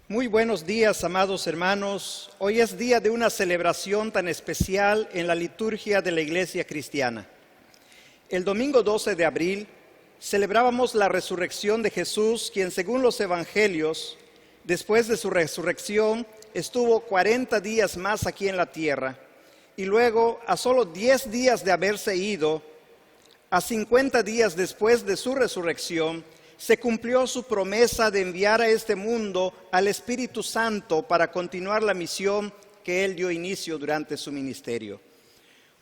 Muy buenos días, amados hermanos. Hoy es día de una celebración tan especial en la liturgia de la Iglesia cristiana. El domingo 12 de abril celebrábamos la resurrección de Jesús, quien según los evangelios, después de su resurrección, estuvo 40 días más aquí en la tierra y luego, a solo 10 días de haberse ido, a 50 días después de su resurrección, se cumplió su promesa de enviar a este mundo al Espíritu Santo para continuar la misión que Él dio inicio durante su ministerio.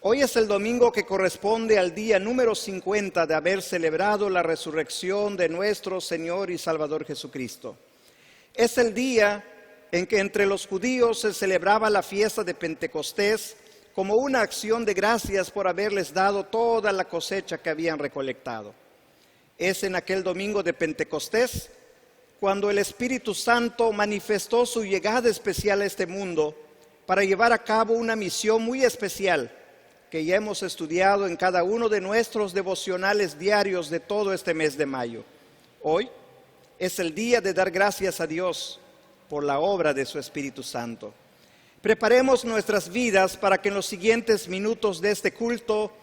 Hoy es el domingo que corresponde al día número 50 de haber celebrado la resurrección de nuestro Señor y Salvador Jesucristo. Es el día en que entre los judíos se celebraba la fiesta de Pentecostés como una acción de gracias por haberles dado toda la cosecha que habían recolectado. Es en aquel domingo de Pentecostés cuando el Espíritu Santo manifestó su llegada especial a este mundo para llevar a cabo una misión muy especial que ya hemos estudiado en cada uno de nuestros devocionales diarios de todo este mes de mayo. Hoy es el día de dar gracias a Dios por la obra de su Espíritu Santo. Preparemos nuestras vidas para que en los siguientes minutos de este culto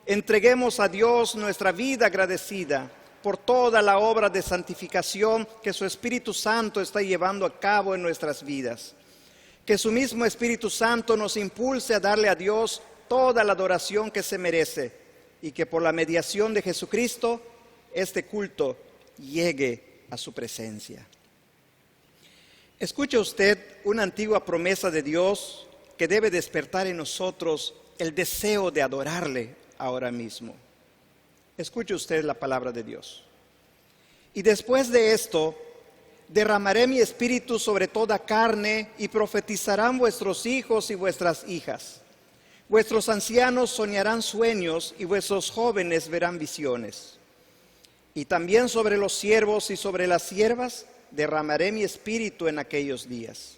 entreguemos a Dios nuestra vida agradecida por toda la obra de santificación que su Espíritu Santo está llevando a cabo en nuestras vidas. Que su mismo Espíritu Santo nos impulse a darle a Dios toda la adoración que se merece y que por la mediación de Jesucristo este culto llegue a su presencia. Escuche usted una antigua promesa de Dios que debe despertar en nosotros el deseo de adorarle ahora mismo. Escuche usted la palabra de Dios. Y después de esto, derramaré mi espíritu sobre toda carne y profetizarán vuestros hijos y vuestras hijas. Vuestros ancianos soñarán sueños y vuestros jóvenes verán visiones. Y también sobre los siervos y sobre las siervas derramaré mi espíritu en aquellos días.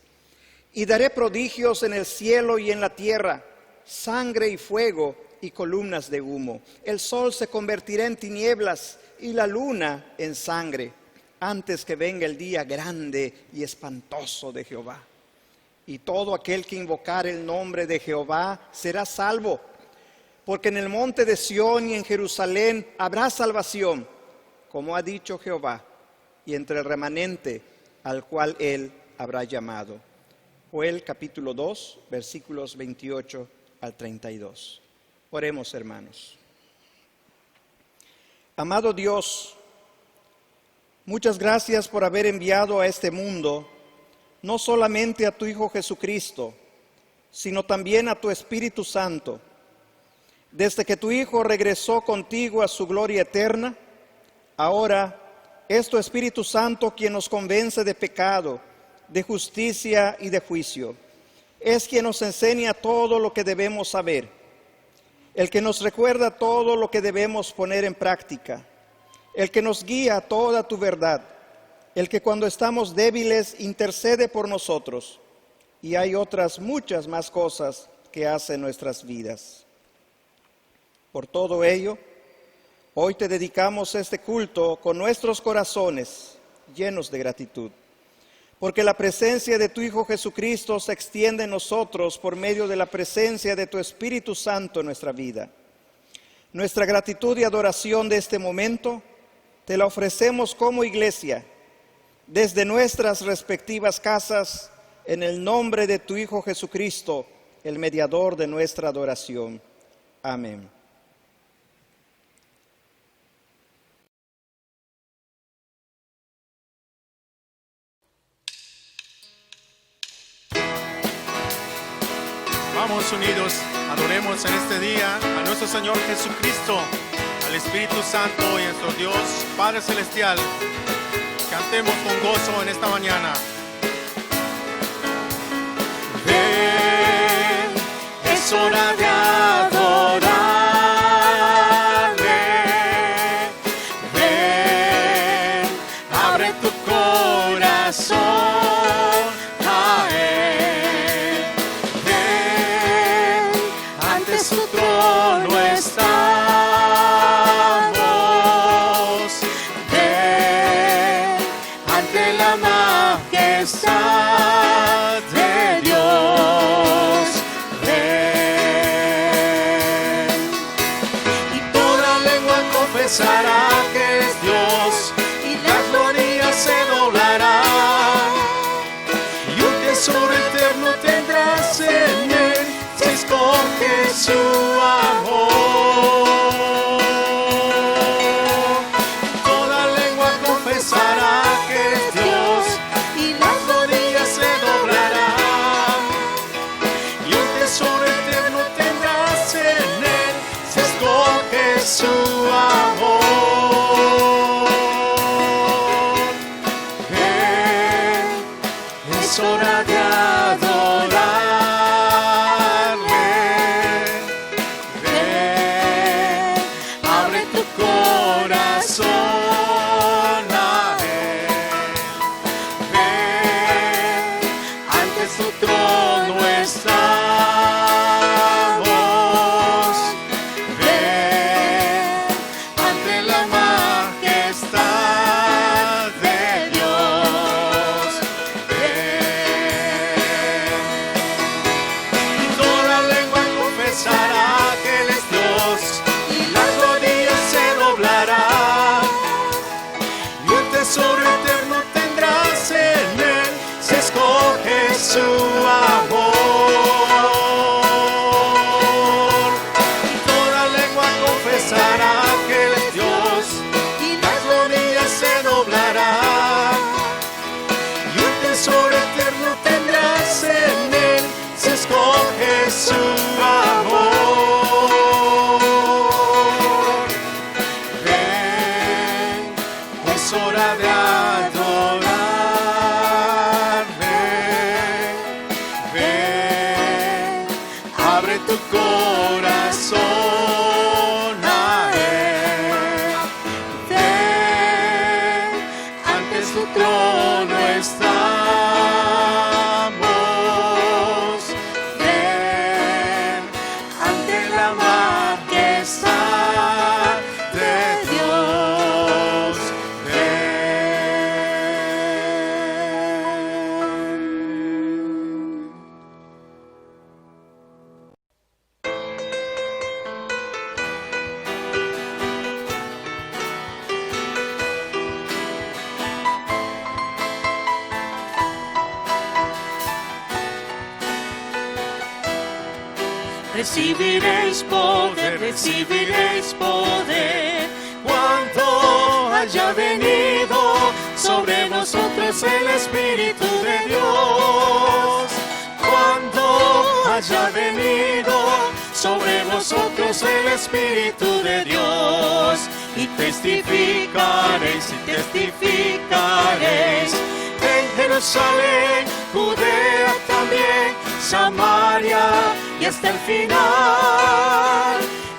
Y daré prodigios en el cielo y en la tierra, sangre y fuego y columnas de humo. El sol se convertirá en tinieblas y la luna en sangre, antes que venga el día grande y espantoso de Jehová. Y todo aquel que invocare el nombre de Jehová será salvo, porque en el monte de Sión y en Jerusalén habrá salvación, como ha dicho Jehová, y entre el remanente al cual Él habrá llamado. Joel capítulo 2, versículos 28 al 32. Oremos, hermanos. Amado Dios, muchas gracias por haber enviado a este mundo no solamente a tu Hijo Jesucristo, sino también a tu Espíritu Santo. Desde que tu Hijo regresó contigo a su gloria eterna, ahora es tu Espíritu Santo quien nos convence de pecado, de justicia y de juicio. Es quien nos enseña todo lo que debemos saber, el que nos recuerda todo lo que debemos poner en práctica, el que nos guía a toda tu verdad, el que cuando estamos débiles intercede por nosotros, y hay otras muchas más cosas que hace en nuestras vidas. Por todo ello, hoy te dedicamos este culto con nuestros corazones llenos de gratitud, porque la presencia de tu Hijo Jesucristo se extiende en nosotros por medio de la presencia de tu Espíritu Santo en nuestra vida. Nuestra gratitud y adoración de este momento te la ofrecemos como iglesia, desde nuestras respectivas casas, en el nombre de tu Hijo Jesucristo, el mediador de nuestra adoración. Amén. Vamos unidos, adoremos en este día a nuestro Señor Jesucristo, al Espíritu Santo y a nuestro Dios Padre Celestial. Cantemos con gozo en esta mañana. Ven, es hora de adorarle. Ven, abre tu corazón a Él. Ven, ante su trono estamos. Ven, ante la majestad. confesará que es Dios y las rodillas se doblarán. Y un tesoro eterno tendrás en Él si escoges su amor. Toda lengua confesará que es Dios y las rodillas se doblarán. Y un tesoro eterno tendrás en Él si escoges su amor. Ven, es hora de adorarle. Ven, abre tu corazón a Él. Ven, ante su trono estamos. Ven, ante la majestad de Dios. Ven, y toda lengua confesará que Él es Dios y las rodillas se doblarán. Y un tesoro eterno tendrás en Él si escoges su amor. Y toda lengua confesará que Él es Dios y las rodillas se doblarán. Y un tesoro eterno tendrás en Él si escoges su amor. Ven, es hora de adorarle. Ven, abre tu corazón a Él. Ven, ante su trono estamos. Ven, ante la majestad de Dios. Ven. Recibiréis poder, cuando haya venido sobre vosotros el Espíritu de Dios. Cuando haya venido sobre vosotros el Espíritu de Dios. Y testificaréis en Jerusalén, Judea también, Samaria y hasta el final.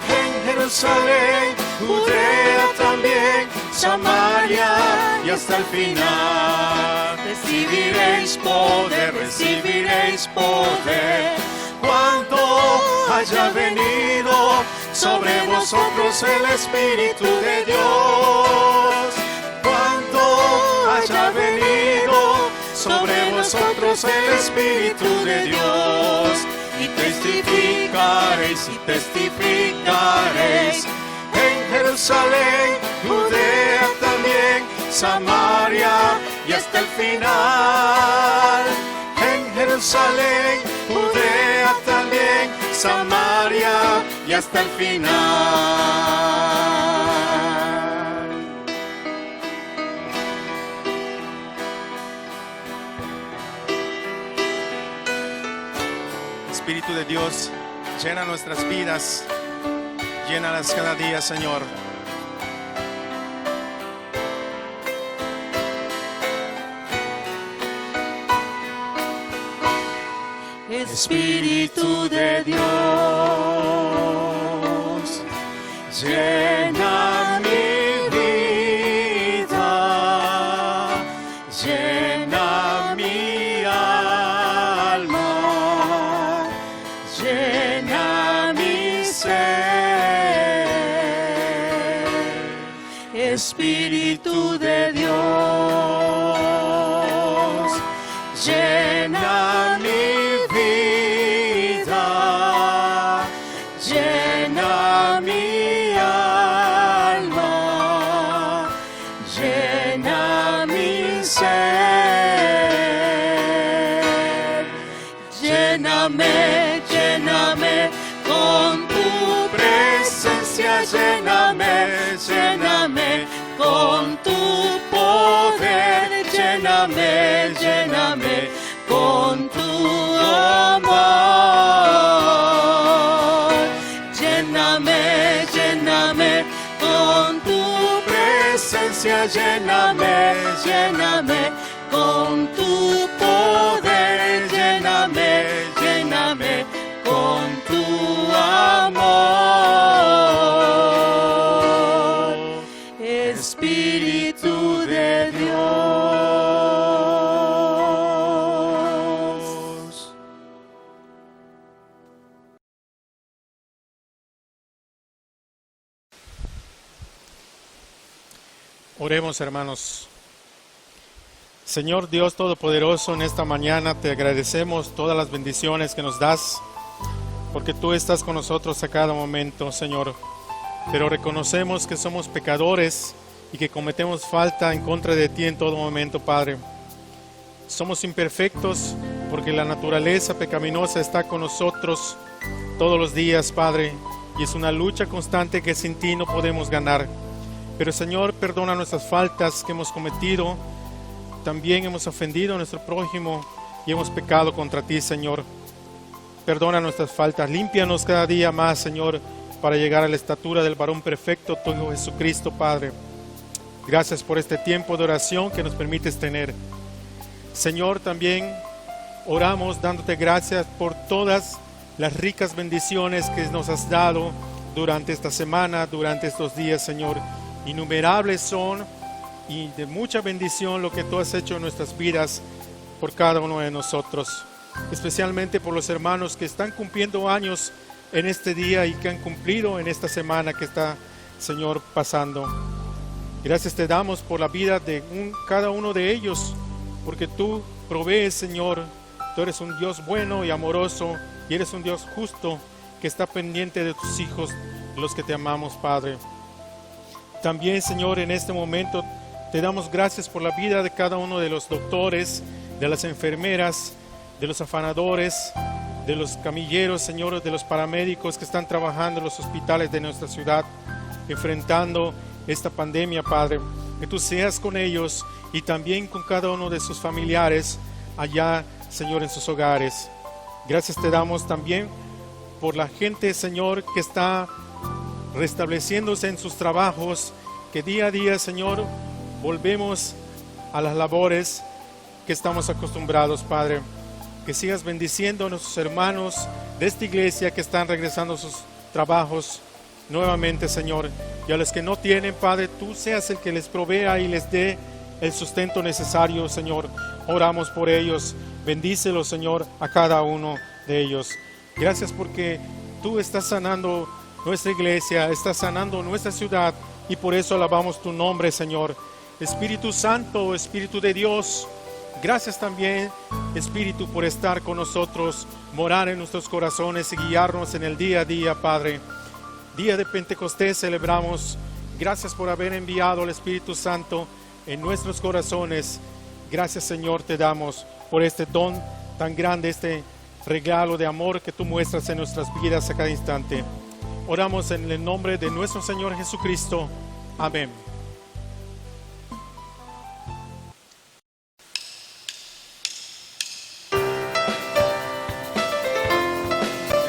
En Jerusalén, Judea también, Samaria y hasta el final. Recibiréis poder, cuando haya venido sobre vosotros el Espíritu de Dios. Cuando haya venido sobre vosotros el Espíritu de Dios. Y testificaréis en Jerusalén, Judea también, Samaria y hasta el final. En Jerusalén, Judea también, Samaria y hasta el final. Espíritu de Dios, llena nuestras vidas, llénalas cada día, Señor. Espíritu de Dios, llena mi vida, llena mi alma, llena mi ser. Espíritu de Dios, llena mi vida, llena mi alma, lléname, lléname con tu poder, lléname, lléname con tu amor. Lléname, lléname con tu presencia, lléname, lléname con tu poder, lléname, lléname con tu amor. Espíritu de Dios. Oremos, hermanos. Señor Dios Todopoderoso, en esta mañana te agradecemos todas las bendiciones que nos das, porque tú estás con nosotros a cada momento, Señor. Pero reconocemos que somos pecadores y que cometemos falta en contra de ti en todo momento, Padre. Somos imperfectos porque la naturaleza pecaminosa está con nosotros todos los días, Padre, y es una lucha constante que sin ti no podemos ganar. Pero, Señor, perdona nuestras faltas que hemos cometido. También hemos ofendido a nuestro prójimo y hemos pecado contra ti, Señor. Perdona nuestras faltas, límpianos cada día más, Señor, para llegar a la estatura del varón perfecto, tu Hijo Jesucristo, Padre. Gracias por este tiempo de oración que nos permites tener. Señor, también oramos dándote gracias por todas las ricas bendiciones que nos has dado durante esta semana, durante estos días, Señor. Innumerables son y de mucha bendición lo que tú has hecho en nuestras vidas por cada uno de nosotros, especialmente por los hermanos que están cumpliendo años en este día y que han cumplido en esta semana que está, Señor, pasando. Gracias te damos por la vida de cada uno de ellos, porque tú provees, Señor. Tú eres un Dios bueno y amoroso y eres un Dios justo que está pendiente de tus hijos, los que te amamos, Padre. También, Señor, en este momento te damos gracias por la vida de cada uno de los doctores, de las enfermeras, de los afanadores, de los camilleros, Señor, de los paramédicos que están trabajando en los hospitales de nuestra ciudad, enfrentando esta pandemia, Padre. Que tú seas con ellos y también con cada uno de sus familiares allá, Señor, en sus hogares. Gracias te damos también por la gente, Señor, que está restableciéndose en sus trabajos, que día a día, Señor, volvemos a las labores que estamos acostumbrados, Padre. Que sigas bendiciendo a nuestros hermanos de esta iglesia que están regresando a sus trabajos nuevamente, Señor. Y a los que no tienen, Padre, tú seas el que les provea y les dé el sustento necesario, Señor. Oramos por ellos. Bendícelos, Señor, a cada uno de ellos. Gracias porque tú estás sanando nuestra iglesia, estás sanando nuestra ciudad y por eso alabamos tu nombre, Señor. Espíritu Santo, Espíritu de Dios, gracias también, Espíritu, por estar con nosotros, morar en nuestros corazones y guiarnos en el día a día, Padre. Día de Pentecostés celebramos. Gracias por haber enviado al Espíritu Santo en nuestros corazones. Gracias, Señor, te damos por este don tan grande, este regalo de amor que tú muestras en nuestras vidas a cada instante. Oramos en el nombre de nuestro Señor Jesucristo. Amén.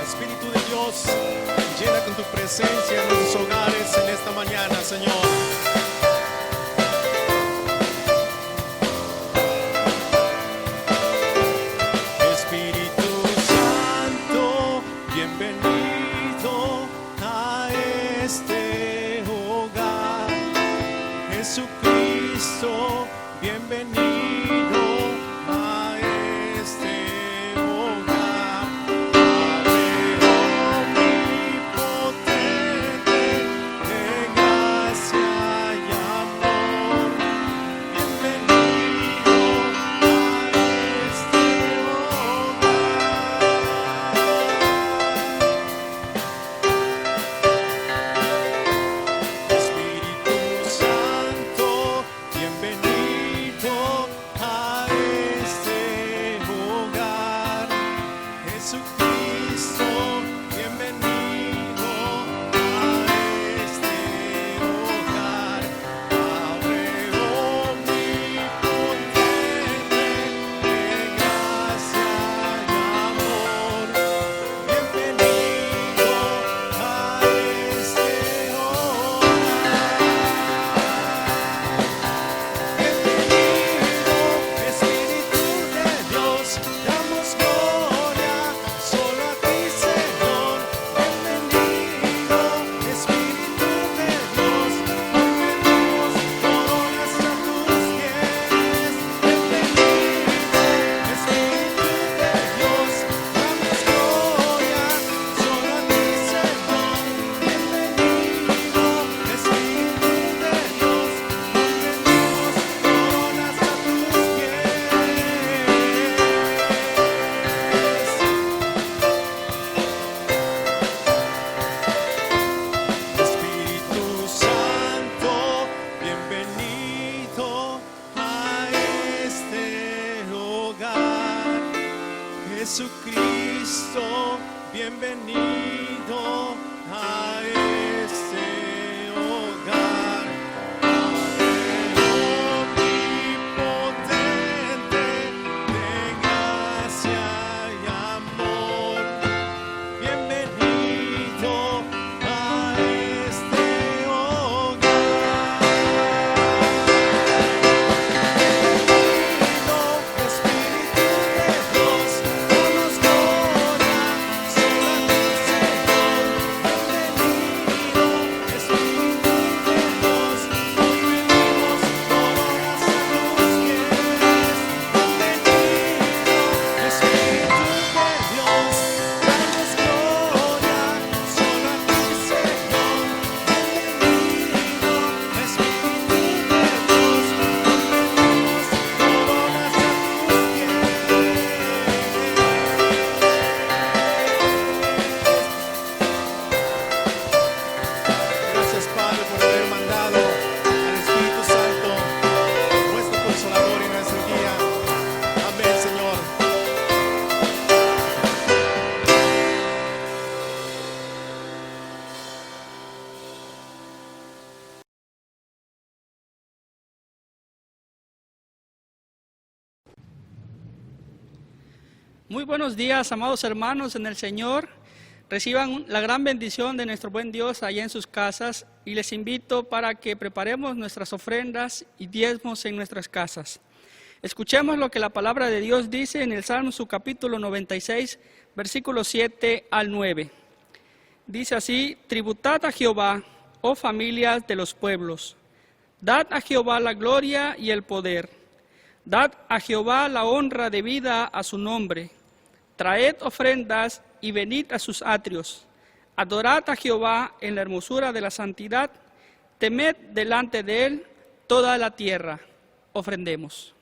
Espíritu de Dios, llena con tu presencia en nuestros hogares en esta mañana, Señor. Muy buenos días, amados hermanos en el Señor. Reciban la gran bendición de nuestro buen Dios allá en sus casas y les invito para que preparemos nuestras ofrendas y diezmos en nuestras casas. Escuchemos lo que la palabra de Dios dice en el Salmo, su capítulo 96, versículos 7 al 9. Dice así: tributad a Jehová, oh familias de los pueblos. Dad a Jehová la gloria y el poder. Dad a Jehová la honra debida a su nombre. Traed ofrendas y venid a sus atrios. Adorad a Jehová en la hermosura de la santidad. Temed delante de él toda la tierra. Ofrendemos.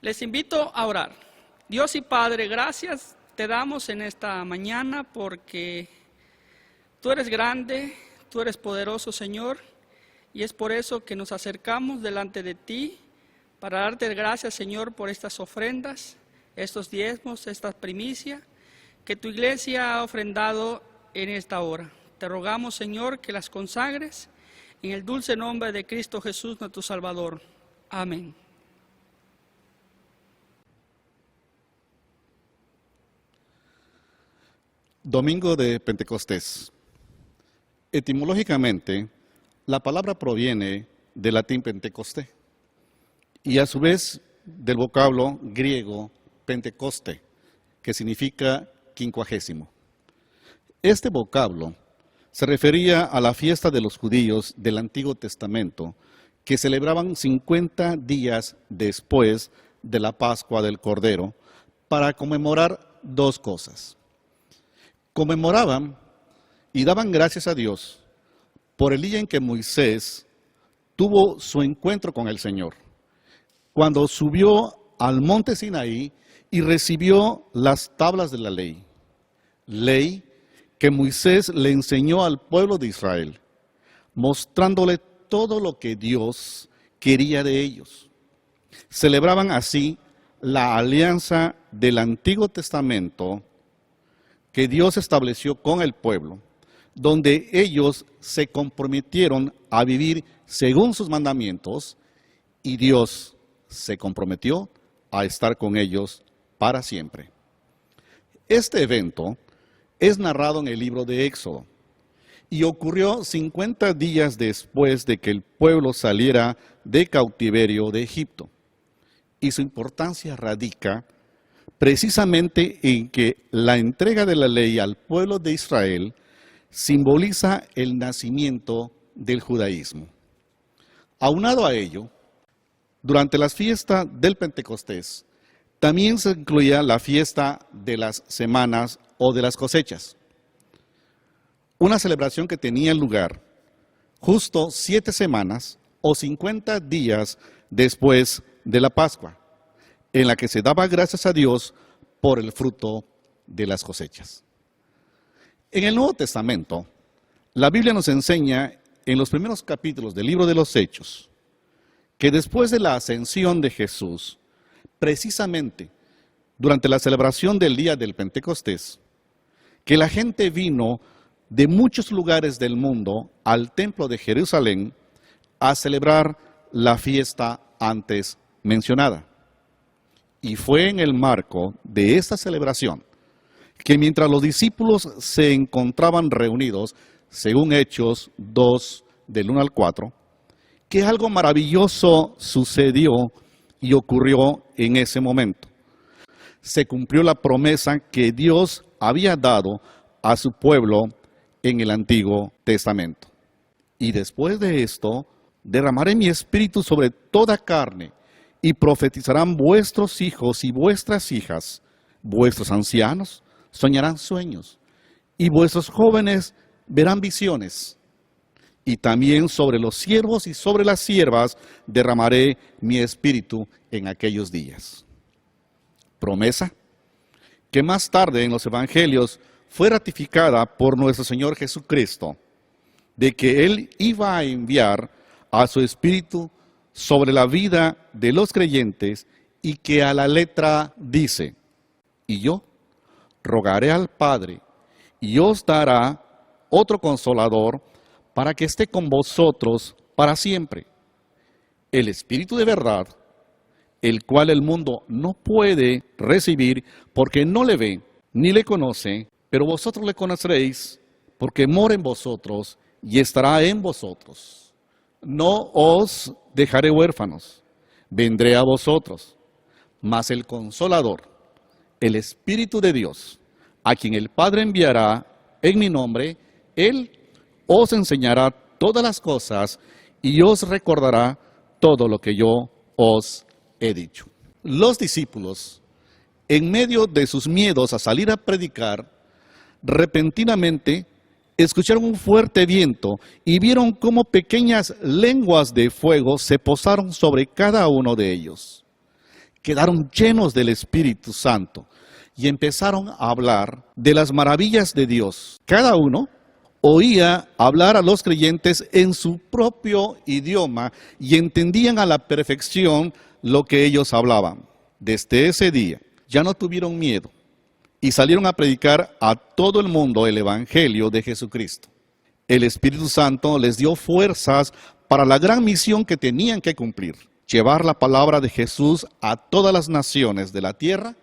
Les invito a orar. Dios y Padre, gracias te damos en esta mañana porque tú eres grande, tú eres poderoso, Señor, y es por eso que nos acercamos delante de ti para darte gracias, Señor, por estas ofrendas, estos diezmos, esta primicia que tu iglesia ha ofrendado en esta hora. Te rogamos, Señor, que las consagres en el dulce nombre de Cristo Jesús, nuestro Salvador. Amén. Domingo de Pentecostés. Etimológicamente, la palabra proviene del latín Pentecosté y a su vez del vocablo griego Pentecoste, que significa 50. Este vocablo se refería a la fiesta de los judíos del Antiguo Testamento, que celebraban 50 días después de la Pascua del Cordero, para conmemorar dos cosas. Conmemoraban y daban gracias a Dios por el día en que Moisés tuvo su encuentro con el Señor, cuando subió al monte Sinaí y recibió las tablas de la ley, ley que Moisés le enseñó al pueblo de Israel, mostrándole todo lo que Dios quería de ellos. Celebraban así la alianza del Antiguo Testamento que Dios estableció con el pueblo, donde ellos se comprometieron a vivir según sus mandamientos y Dios se comprometió a estar con ellos para siempre. Este evento es narrado en el libro de Éxodo y ocurrió 50 días después de que el pueblo saliera de cautiverio de Egipto. Y su importancia radica precisamente en que la entrega de la ley al pueblo de Israel simboliza el nacimiento del judaísmo. Aunado a ello, durante las fiestas del Pentecostés, también se incluía la fiesta de las semanas o de las cosechas, una celebración que tenía lugar justo 7 semanas o 50 días después de la Pascua, en la que se daba gracias a Dios por el fruto de las cosechas. En el Nuevo Testamento, la Biblia nos enseña en los primeros capítulos del libro de los Hechos, que después de la ascensión de Jesús, precisamente durante la celebración del día del Pentecostés, que la gente vino de muchos lugares del mundo al templo de Jerusalén a celebrar la fiesta antes mencionada. Y fue en el marco de esta celebración que mientras los discípulos se encontraban reunidos, según Hechos 2, del 1 al 4, que algo maravilloso sucedió y ocurrió en ese momento. Se cumplió la promesa que Dios había dado a su pueblo en el Antiguo Testamento. Y después de esto, derramaré mi espíritu sobre toda carne, y profetizarán vuestros hijos y vuestras hijas, vuestros ancianos soñarán sueños, y vuestros jóvenes verán visiones. Y también sobre los siervos y sobre las siervas derramaré mi espíritu en aquellos días. Promesa que más tarde en los evangelios fue ratificada por nuestro Señor Jesucristo, de que Él iba a enviar a su espíritu sobre la vida de los creyentes, y que a la letra dice: y yo rogaré al Padre, y os dará otro consolador para que esté con vosotros para siempre, el Espíritu de verdad, el cual el mundo no puede recibir porque no le ve ni le conoce, pero vosotros le conoceréis porque mora en vosotros y estará en vosotros. No os dejaré huérfanos, vendré a vosotros, mas el Consolador, el Espíritu de Dios, a quien el Padre enviará en mi nombre, Él os enseñará todas las cosas y os recordará todo lo que yo os he dicho. Los discípulos, en medio de sus miedos a salir a predicar, repentinamente escucharon un fuerte viento y vieron cómo pequeñas lenguas de fuego se posaron sobre cada uno de ellos. Quedaron llenos del Espíritu Santo y empezaron a hablar de las maravillas de Dios. Cada uno oía hablar a los creyentes en su propio idioma y entendían a la perfección lo que ellos hablaban. Desde ese día ya no tuvieron miedo y salieron a predicar a todo el mundo el Evangelio de Jesucristo. El Espíritu Santo les dio fuerzas para la gran misión que tenían que cumplir: llevar la palabra de Jesús a todas las naciones de la tierra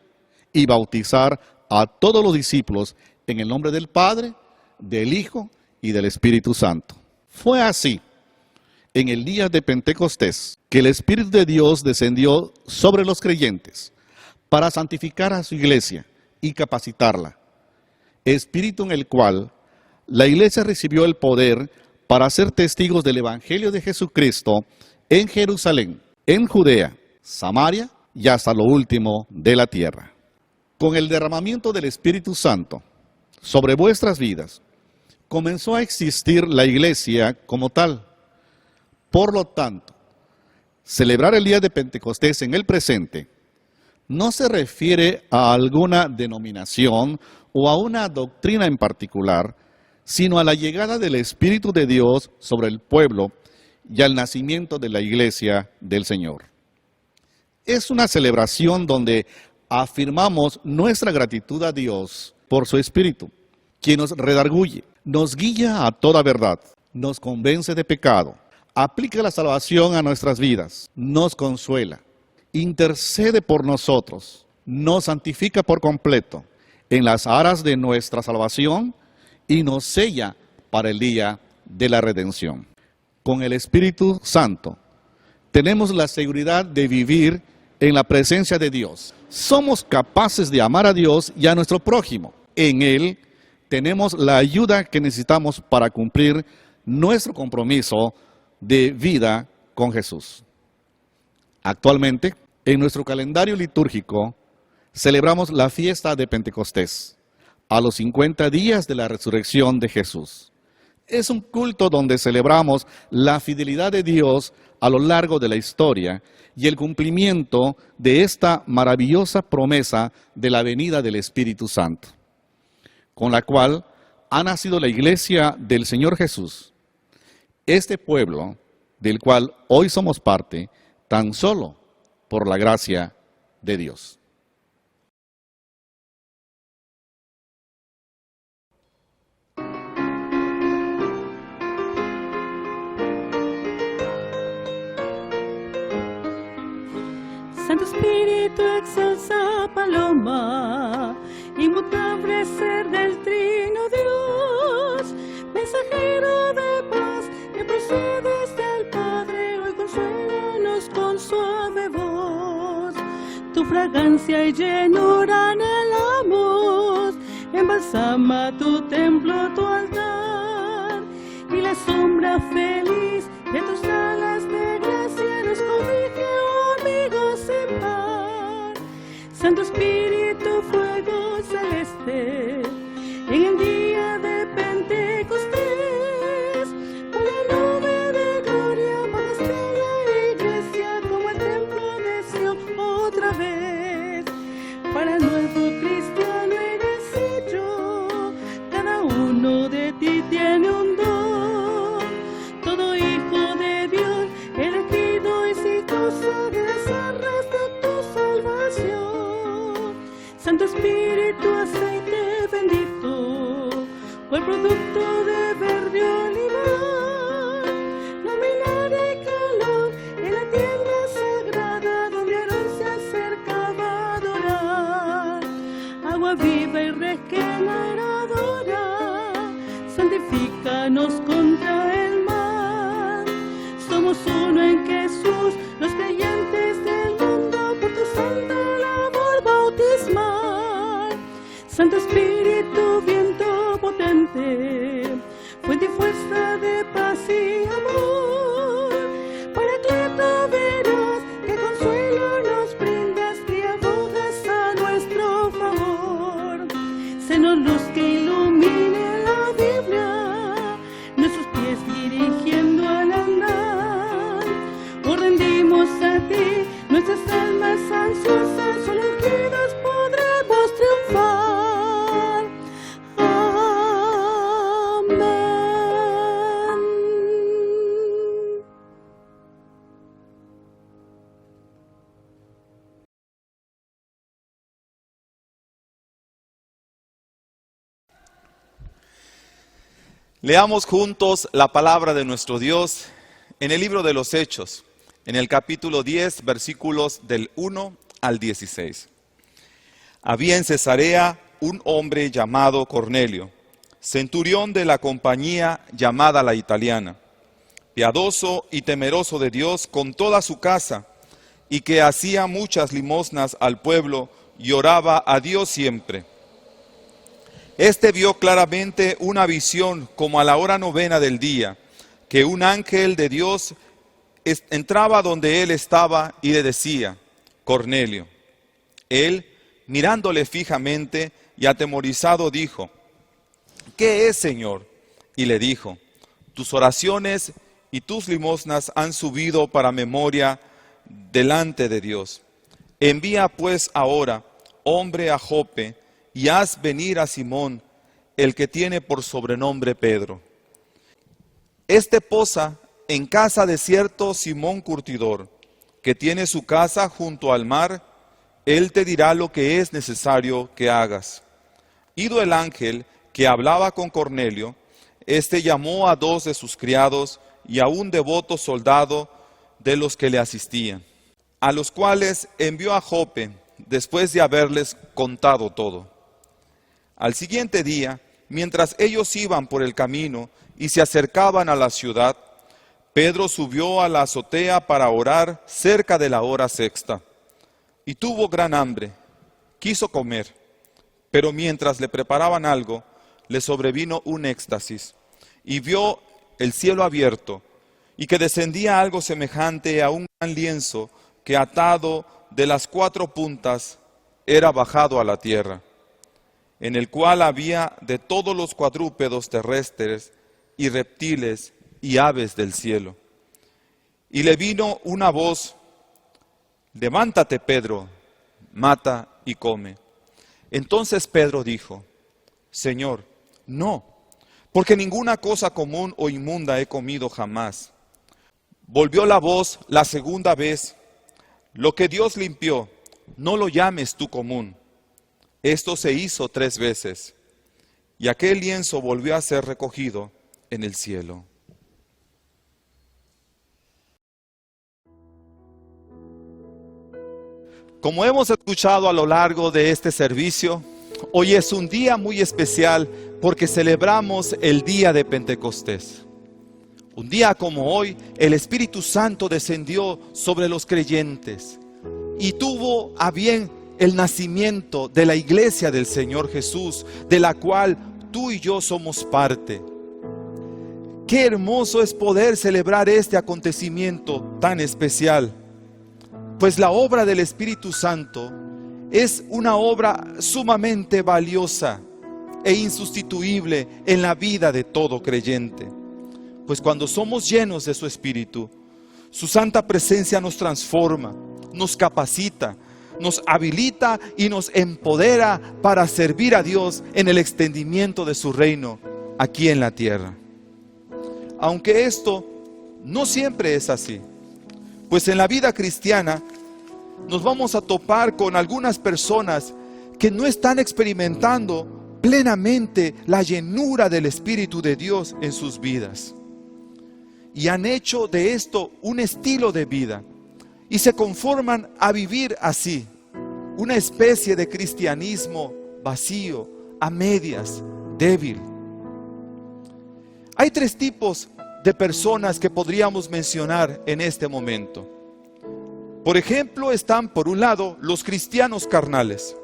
y bautizar a todos los discípulos en el nombre del Padre, del Hijo y del Espíritu Santo. Fue así, en el día de Pentecostés, que el Espíritu de Dios descendió sobre los creyentes para santificar a su iglesia y capacitarla. Espíritu en el cual la iglesia recibió el poder para ser testigos del Evangelio de Jesucristo en Jerusalén, en Judea, Samaria y hasta lo último de la tierra. Con el derramamiento del Espíritu Santo sobre vuestras vidas, comenzó a existir la iglesia como tal. Por lo tanto, celebrar el día de Pentecostés en el presente no se refiere a alguna denominación o a una doctrina en particular, sino a la llegada del Espíritu de Dios sobre el pueblo y al nacimiento de la iglesia del Señor. Es una celebración donde afirmamos nuestra gratitud a Dios por su Espíritu, quien nos redarguye, nos guía a toda verdad, nos convence de pecado, aplica la salvación a nuestras vidas, nos consuela, intercede por nosotros, nos santifica por completo en las aras de nuestra salvación y nos sella para el día de la redención. Con el Espíritu Santo tenemos la seguridad de vivir en la presencia de Dios. Somos capaces de amar a Dios y a nuestro prójimo. En Él tenemos la ayuda que necesitamos para cumplir nuestro compromiso de vida con Jesús. Actualmente, en nuestro calendario litúrgico, celebramos la fiesta de Pentecostés, a los 50 días de la resurrección de Jesús. Es un culto donde celebramos la fidelidad de Dios a lo largo de la historia y el cumplimiento de esta maravillosa promesa de la venida del Espíritu Santo, con la cual ha nacido la iglesia del Señor Jesús. Este pueblo, del cual hoy somos parte, tan solo por la gracia de Dios. Santo Espíritu, excelsa paloma, inmutable ser del Trino Dios, mensajero de paz que procedes del Padre fragancia y llenura anhelamos. Embalsama tu templo, tu altar, y la sombra feliz de tus alas de gracia nos cobije, oh amigos en par. Santo Espíritu, fuego celeste, en el día de Pentecostés, una nube de gloria bajo la iglesia, como el templo de Sion otra vez. Para el nuevo cristiano eres yo, cada uno de ti tiene un don. Todo hijo de Dios, elegido exitoso, de las arras de tu salvación. Santo Espíritu, aceite bendito, fue producto de verde olivar, luminar y calor en la tierra sagrada donde Aarón se acercaba a adorar. Agua viva y regeneradora, santifícanos contra el mal. Somos uno en Jesús, los creyentes del mundo, por tu santa labor bautismal. Santo Espíritu, viento potente, fuente y fuerza de paz y amor, Paracleto veraz, que consuelo nos brindas y abogas a nuestro favor. Senos luz que ilumine la Biblia, nuestros pies dirigiendo al andar. Os rendimos a ti, nuestras almas ansiosas, solo ungidos podremos triunfar. Leamos juntos la palabra de nuestro Dios en el libro de los Hechos, en el capítulo 10, versículos del 1 al 16. Había en Cesarea un hombre llamado Cornelio, centurión de la compañía llamada la Italiana, piadoso y temeroso de Dios con toda su casa, y que hacía muchas limosnas al pueblo y oraba a Dios siempre. Este vio claramente una visión como a la hora 9 del día, que un ángel de Dios entraba donde él estaba y le decía: Cornelio. Él, mirándole fijamente y atemorizado, dijo: ¿Qué es, Señor? Y le dijo: tus oraciones y tus limosnas han subido para memoria delante de Dios. Envía pues ahora hombre a Jope, y haz venir a Simón, el que tiene por sobrenombre Pedro. Este posa en casa de cierto Simón Curtidor, que tiene su casa junto al mar. Él te dirá lo que es necesario que hagas. Ido el ángel que hablaba con Cornelio, este llamó a 2 de sus criados y a un devoto soldado de los que le asistían, a los cuales envió a Jope después de haberles contado todo. Al siguiente día, mientras ellos iban por el camino y se acercaban a la ciudad, Pedro subió a la azotea para orar cerca de la hora 6:00, y tuvo gran hambre. Quiso comer, pero mientras le preparaban algo, le sobrevino un éxtasis, y vio el cielo abierto, y que descendía algo semejante a un gran lienzo que, atado de las 4 puntas, era bajado a la tierra, en el cual había de todos los cuadrúpedos terrestres y reptiles y aves del cielo. Y le vino una voz: levántate, Pedro, mata y come. Entonces Pedro dijo: Señor, no, porque ninguna cosa común o inmunda he comido jamás. Volvió la voz la segunda vez: lo que Dios limpió, no lo llames tú común. Esto se hizo 3 veces, y aquel lienzo volvió a ser recogido en el cielo. Como hemos escuchado a lo largo de este servicio, hoy es un día muy especial porque celebramos el día de Pentecostés. Un día como hoy, el Espíritu Santo descendió sobre los creyentes y tuvo a bien el nacimiento de la iglesia del Señor Jesús, de la cual tú y yo somos parte. Qué hermoso es poder celebrar este acontecimiento tan especial, pues la obra del Espíritu Santo es una obra sumamente valiosa e insustituible en la vida de todo creyente. Pues cuando somos llenos de su Espíritu, su santa presencia nos transforma, nos capacita, nos habilita y nos empodera para servir a Dios en el extendimiento de su reino aquí en la tierra. Aunque esto no siempre es así, pues en la vida cristiana nos vamos a topar con algunas personas que no están experimentando plenamente la llenura del Espíritu de Dios en sus vidas. Y han hecho de esto un estilo de vida y se conforman a vivir así, una especie de cristianismo vacío, a medias, débil. Hay tres tipos de personas que podríamos mencionar en este momento. Por ejemplo, están por un lado los cristianos carnales.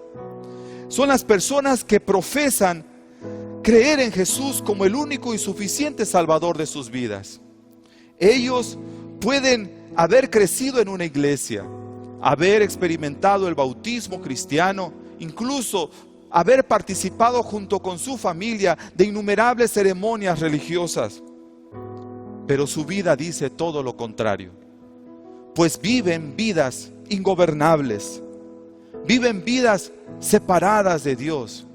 Son las personas que profesan creer en Jesús como el único y suficiente Salvador de sus vidas. Ellos pueden haber crecido en una iglesia, haber experimentado el bautismo cristiano, incluso haber participado junto con su familia de innumerables ceremonias religiosas. Pero su vida dice todo lo contrario, pues viven vidas ingobernables, viven vidas separadas de Dios,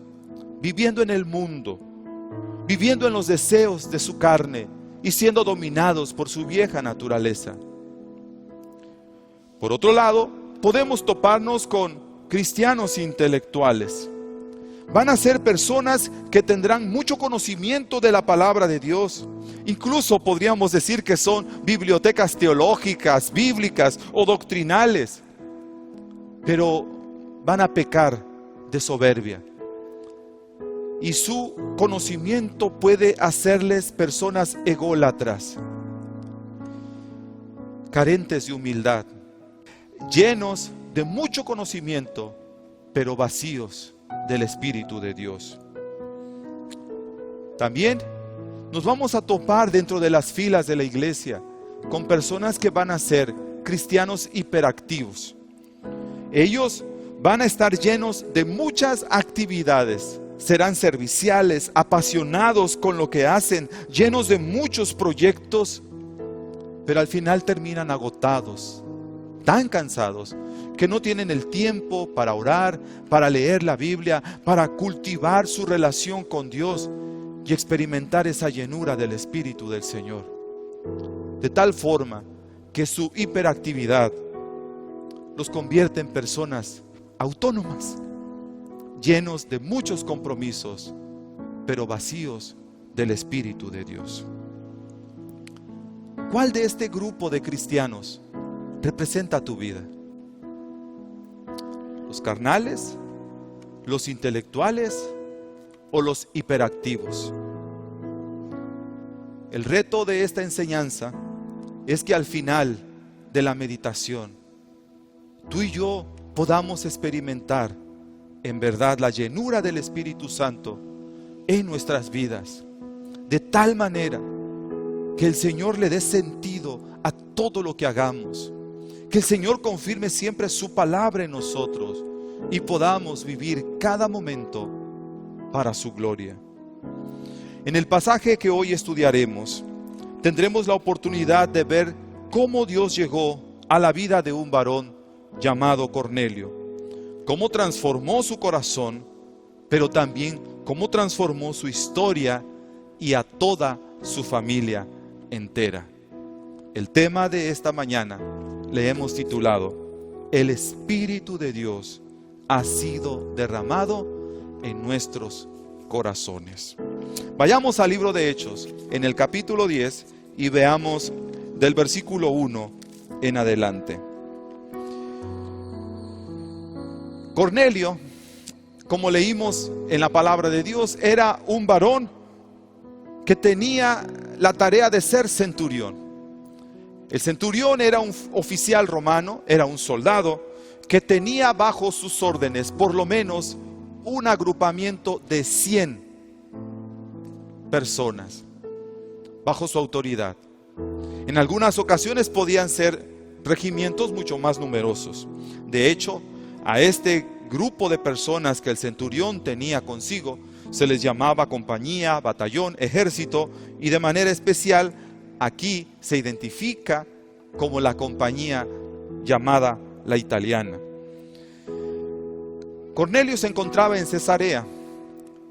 viviendo en el mundo, viviendo en los deseos de su carne y siendo dominados por su vieja naturaleza. Por otro lado, podemos toparnos con cristianos intelectuales. Van a ser personas que tendrán mucho conocimiento de la palabra de Dios. Incluso podríamos decir que son bibliotecas teológicas, bíblicas o doctrinales. Pero van a pecar de soberbia. Y su conocimiento puede hacerles personas ególatras, carentes de humildad, llenos de mucho conocimiento, pero vacíos del Espíritu de Dios. También nos vamos a topar dentro de las filas de la iglesia con personas que van a ser cristianos hiperactivos. Ellos van a estar llenos de muchas actividades, serán serviciales, apasionados con lo que hacen, llenos de muchos proyectos, pero al final terminan agotados, tan cansados, que no tienen el tiempo para orar, para leer la Biblia, para cultivar su relación con Dios y experimentar esa llenura del Espíritu del Señor. De tal forma que su hiperactividad los convierte en personas autónomas, llenos de muchos compromisos, pero vacíos del Espíritu de Dios. ¿Cuál de este grupo de cristianos representa tu vida? ¿Los carnales, los intelectuales o los hiperactivos? El reto de esta enseñanza es que al final de la meditación, tú y yo podamos experimentar en verdad la llenura del Espíritu Santo en nuestras vidas, de tal manera que el Señor le dé sentido a todo lo que hagamos, que el Señor confirme siempre su palabra en nosotros y podamos vivir cada momento para su gloria. En el pasaje que hoy estudiaremos, tendremos la oportunidad de ver cómo Dios llegó a la vida de un varón llamado Cornelio, cómo transformó su corazón, pero también cómo transformó su historia y a toda su familia entera. El tema de esta mañana le hemos titulado: El Espíritu de Dios ha sido derramado en nuestros corazones. Vayamos al libro de Hechos, en el capítulo 10, y veamos del versículo 1 en adelante. Cornelio, como leímos en la palabra de Dios, era un varón que tenía la tarea de ser centurión. El centurión era un oficial romano, era un soldado que tenía bajo sus órdenes por lo menos un agrupamiento de 100 personas bajo su autoridad. En algunas ocasiones podían ser regimientos mucho más numerosos. De hecho, a este grupo de personas que el centurión tenía consigo se les llamaba compañía, batallón, ejército, y de manera especial aquí se identifica como la compañía llamada la italiana. Cornelio se encontraba en Cesarea.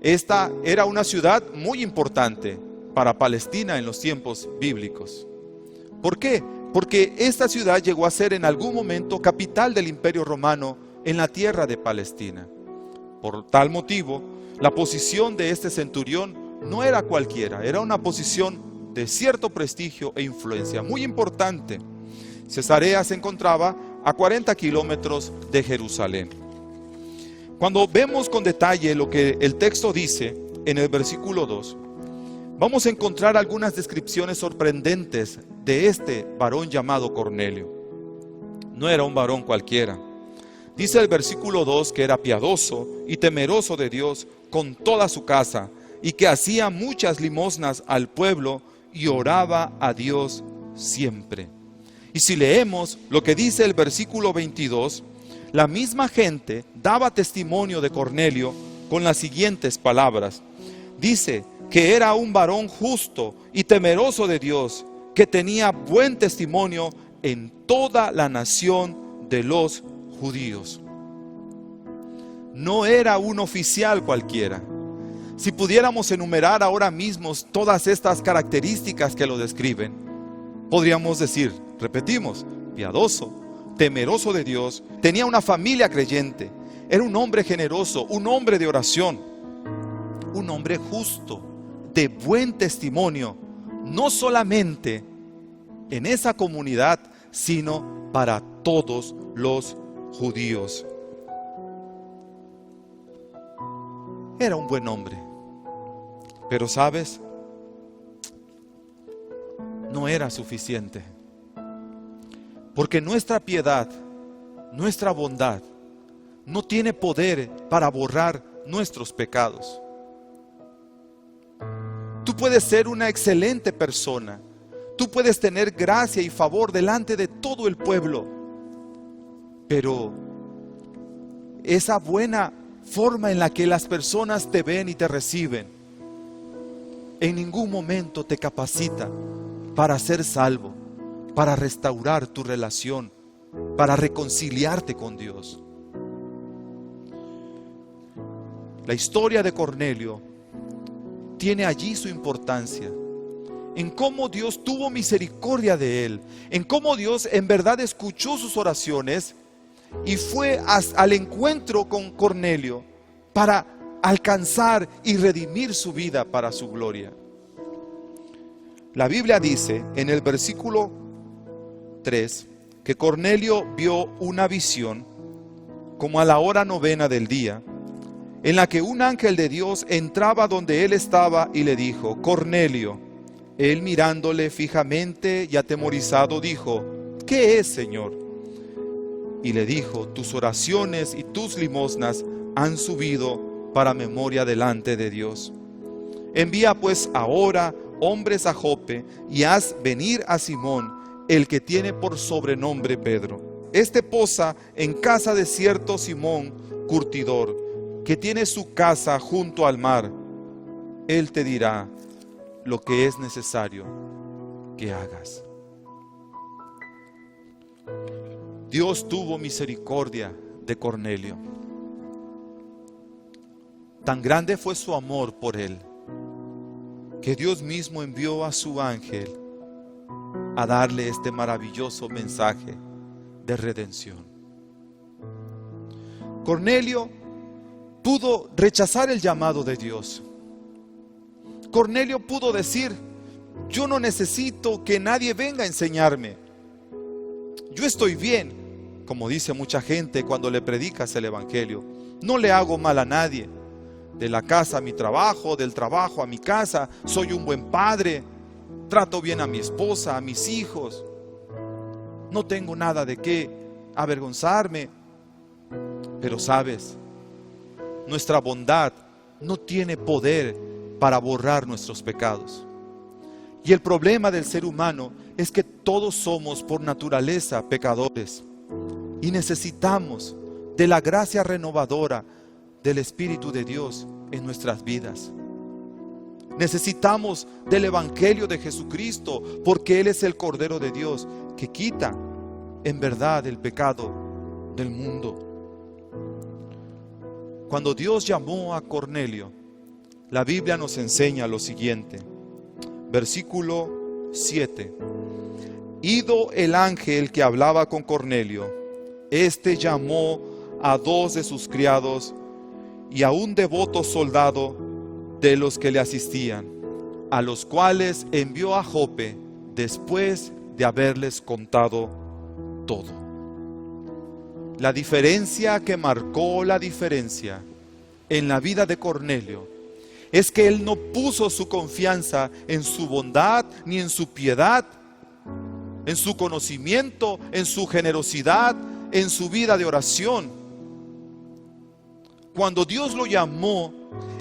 Esta era una ciudad muy importante para Palestina en los tiempos bíblicos. ¿Por qué? Porque esta ciudad llegó a ser en algún momento capital del Imperio Romano en la tierra de Palestina. Por tal motivo, la posición de este centurión no era cualquiera, era una posición de cierto prestigio e influencia muy importante. Cesarea se encontraba a 40 kilómetros de Jerusalén. Cuando vemos con detalle lo que el texto dice en el versículo 2, vamos a encontrar algunas descripciones sorprendentes de este varón llamado Cornelio. No era un varón cualquiera. Dice el versículo 2 que era piadoso y temeroso de Dios con toda su casa, y que hacía muchas limosnas al pueblo y oraba a Dios siempre. Y si leemos lo que dice el versículo 22, la misma gente daba testimonio de Cornelio con las siguientes palabras. Dice que era un varón justo y temeroso de Dios, que tenía buen testimonio en toda la nación de los judíos. No era un oficial cualquiera. Si pudiéramos enumerar ahora mismo todas estas características que lo describen, podríamos decir, repetimos, piadoso, temeroso de Dios, tenía una familia creyente, era un hombre generoso, un hombre de oración, un hombre justo, de buen testimonio, no solamente en esa comunidad, sino para todos los judíos. Era un buen hombre, pero ¿sabes? No era suficiente, porque nuestra piedad, nuestra bondad, no tiene poder para borrar nuestros pecados. Tú puedes ser una excelente persona, tú puedes tener gracia y favor delante de todo el pueblo, pero esa buena forma en la que las personas te ven y te reciben, en ningún momento te capacita para ser salvo, para restaurar tu relación, para reconciliarte con Dios. La historia de Cornelio tiene allí su importancia, en cómo Dios tuvo misericordia de él, en cómo Dios en verdad escuchó sus oraciones y fue al encuentro con Cornelio para alcanzar y redimir su vida para su gloria. La Biblia dice en el versículo 3 que Cornelio vio una visión como a la hora 9 del día, en la que un ángel de Dios entraba donde él estaba y le dijo: Cornelio. Él, mirándole fijamente y atemorizado, dijo: ¿qué es, Señor? Y le dijo: tus oraciones y tus limosnas han subido para memoria delante de Dios. Envía pues ahora hombres a Jope y haz venir a Simón, el que tiene por sobrenombre Pedro. Este posa en casa de cierto Simón curtidor, que tiene su casa junto al mar. Él te dirá lo que es necesario que hagas. Dios tuvo misericordia de Cornelio. Tan grande fue su amor por él, que Dios mismo envió a su ángel a darle este maravilloso mensaje de redención. Cornelio pudo rechazar el llamado de Dios. Cornelio pudo decir: yo no necesito que nadie venga a enseñarme. Yo estoy bien, como dice mucha gente cuando le predicas el evangelio. No le hago mal a nadie. De la casa a mi trabajo, del trabajo a mi casa, soy un buen padre, trato bien a mi esposa, a mis hijos. No tengo nada de qué avergonzarme. Pero sabes, nuestra bondad no tiene poder para borrar nuestros pecados. Y el problema del ser humano es que todos somos por naturaleza pecadores y necesitamos de la gracia renovadora del Espíritu de Dios en nuestras vidas. Necesitamos del Evangelio de Jesucristo, porque Él es el Cordero de Dios que quita en verdad el pecado del mundo. Cuando Dios llamó a Cornelio, la Biblia nos enseña lo siguiente. Versículo 7. Ido el ángel que hablaba con Cornelio, éste llamó a 2 de sus criados y a un devoto soldado de los que le asistían, a los cuales envió a Jope después de haberles contado todo. La diferencia que marcó la diferencia en la vida de Cornelio es que él no puso su confianza en su bondad ni en su piedad, en su conocimiento, en su generosidad, en su vida de oración. Cuando Dios lo llamó,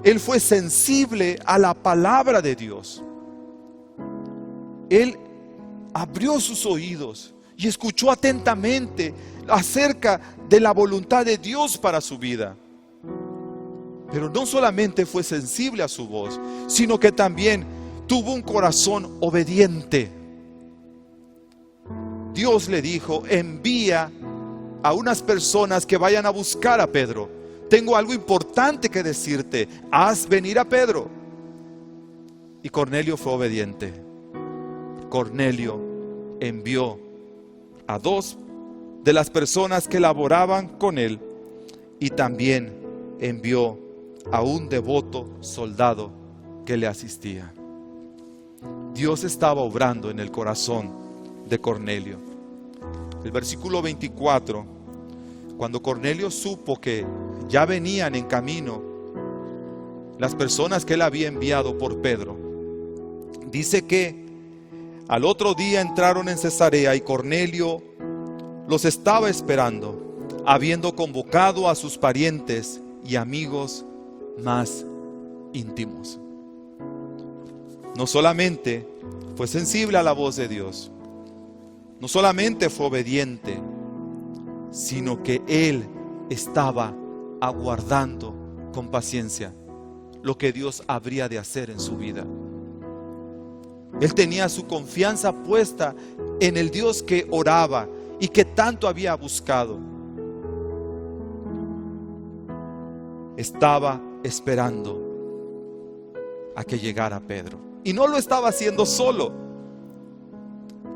él fue sensible a la palabra de Dios. Él abrió sus oídos y escuchó atentamente acerca de la voluntad de Dios para su vida. Pero no solamente fue sensible a su voz, sino que también tuvo un corazón obediente. Dios le dijo: envía a unas personas que vayan a buscar a Pedro. Tengo algo importante que decirte. Haz venir a Pedro. Y Cornelio fue obediente. Cornelio envió a 2 de las personas que laboraban con él, y también envió a un devoto soldado que le asistía. Dios estaba obrando en el corazón de Cornelio. El versículo 24, cuando Cornelio supo que ya venían en camino las personas que él había enviado por Pedro, dice que al otro día entraron en Cesarea y Cornelio los estaba esperando, habiendo convocado a sus parientes y amigos más íntimos. No solamente fue sensible a la voz de Dios, no solamente fue obediente, sino que él estaba aguardando con paciencia lo que Dios habría de hacer en su vida. Él tenía su confianza puesta en el Dios que oraba y que tanto había buscado. Estaba esperando a que llegara Pedro. Y no lo estaba haciendo solo.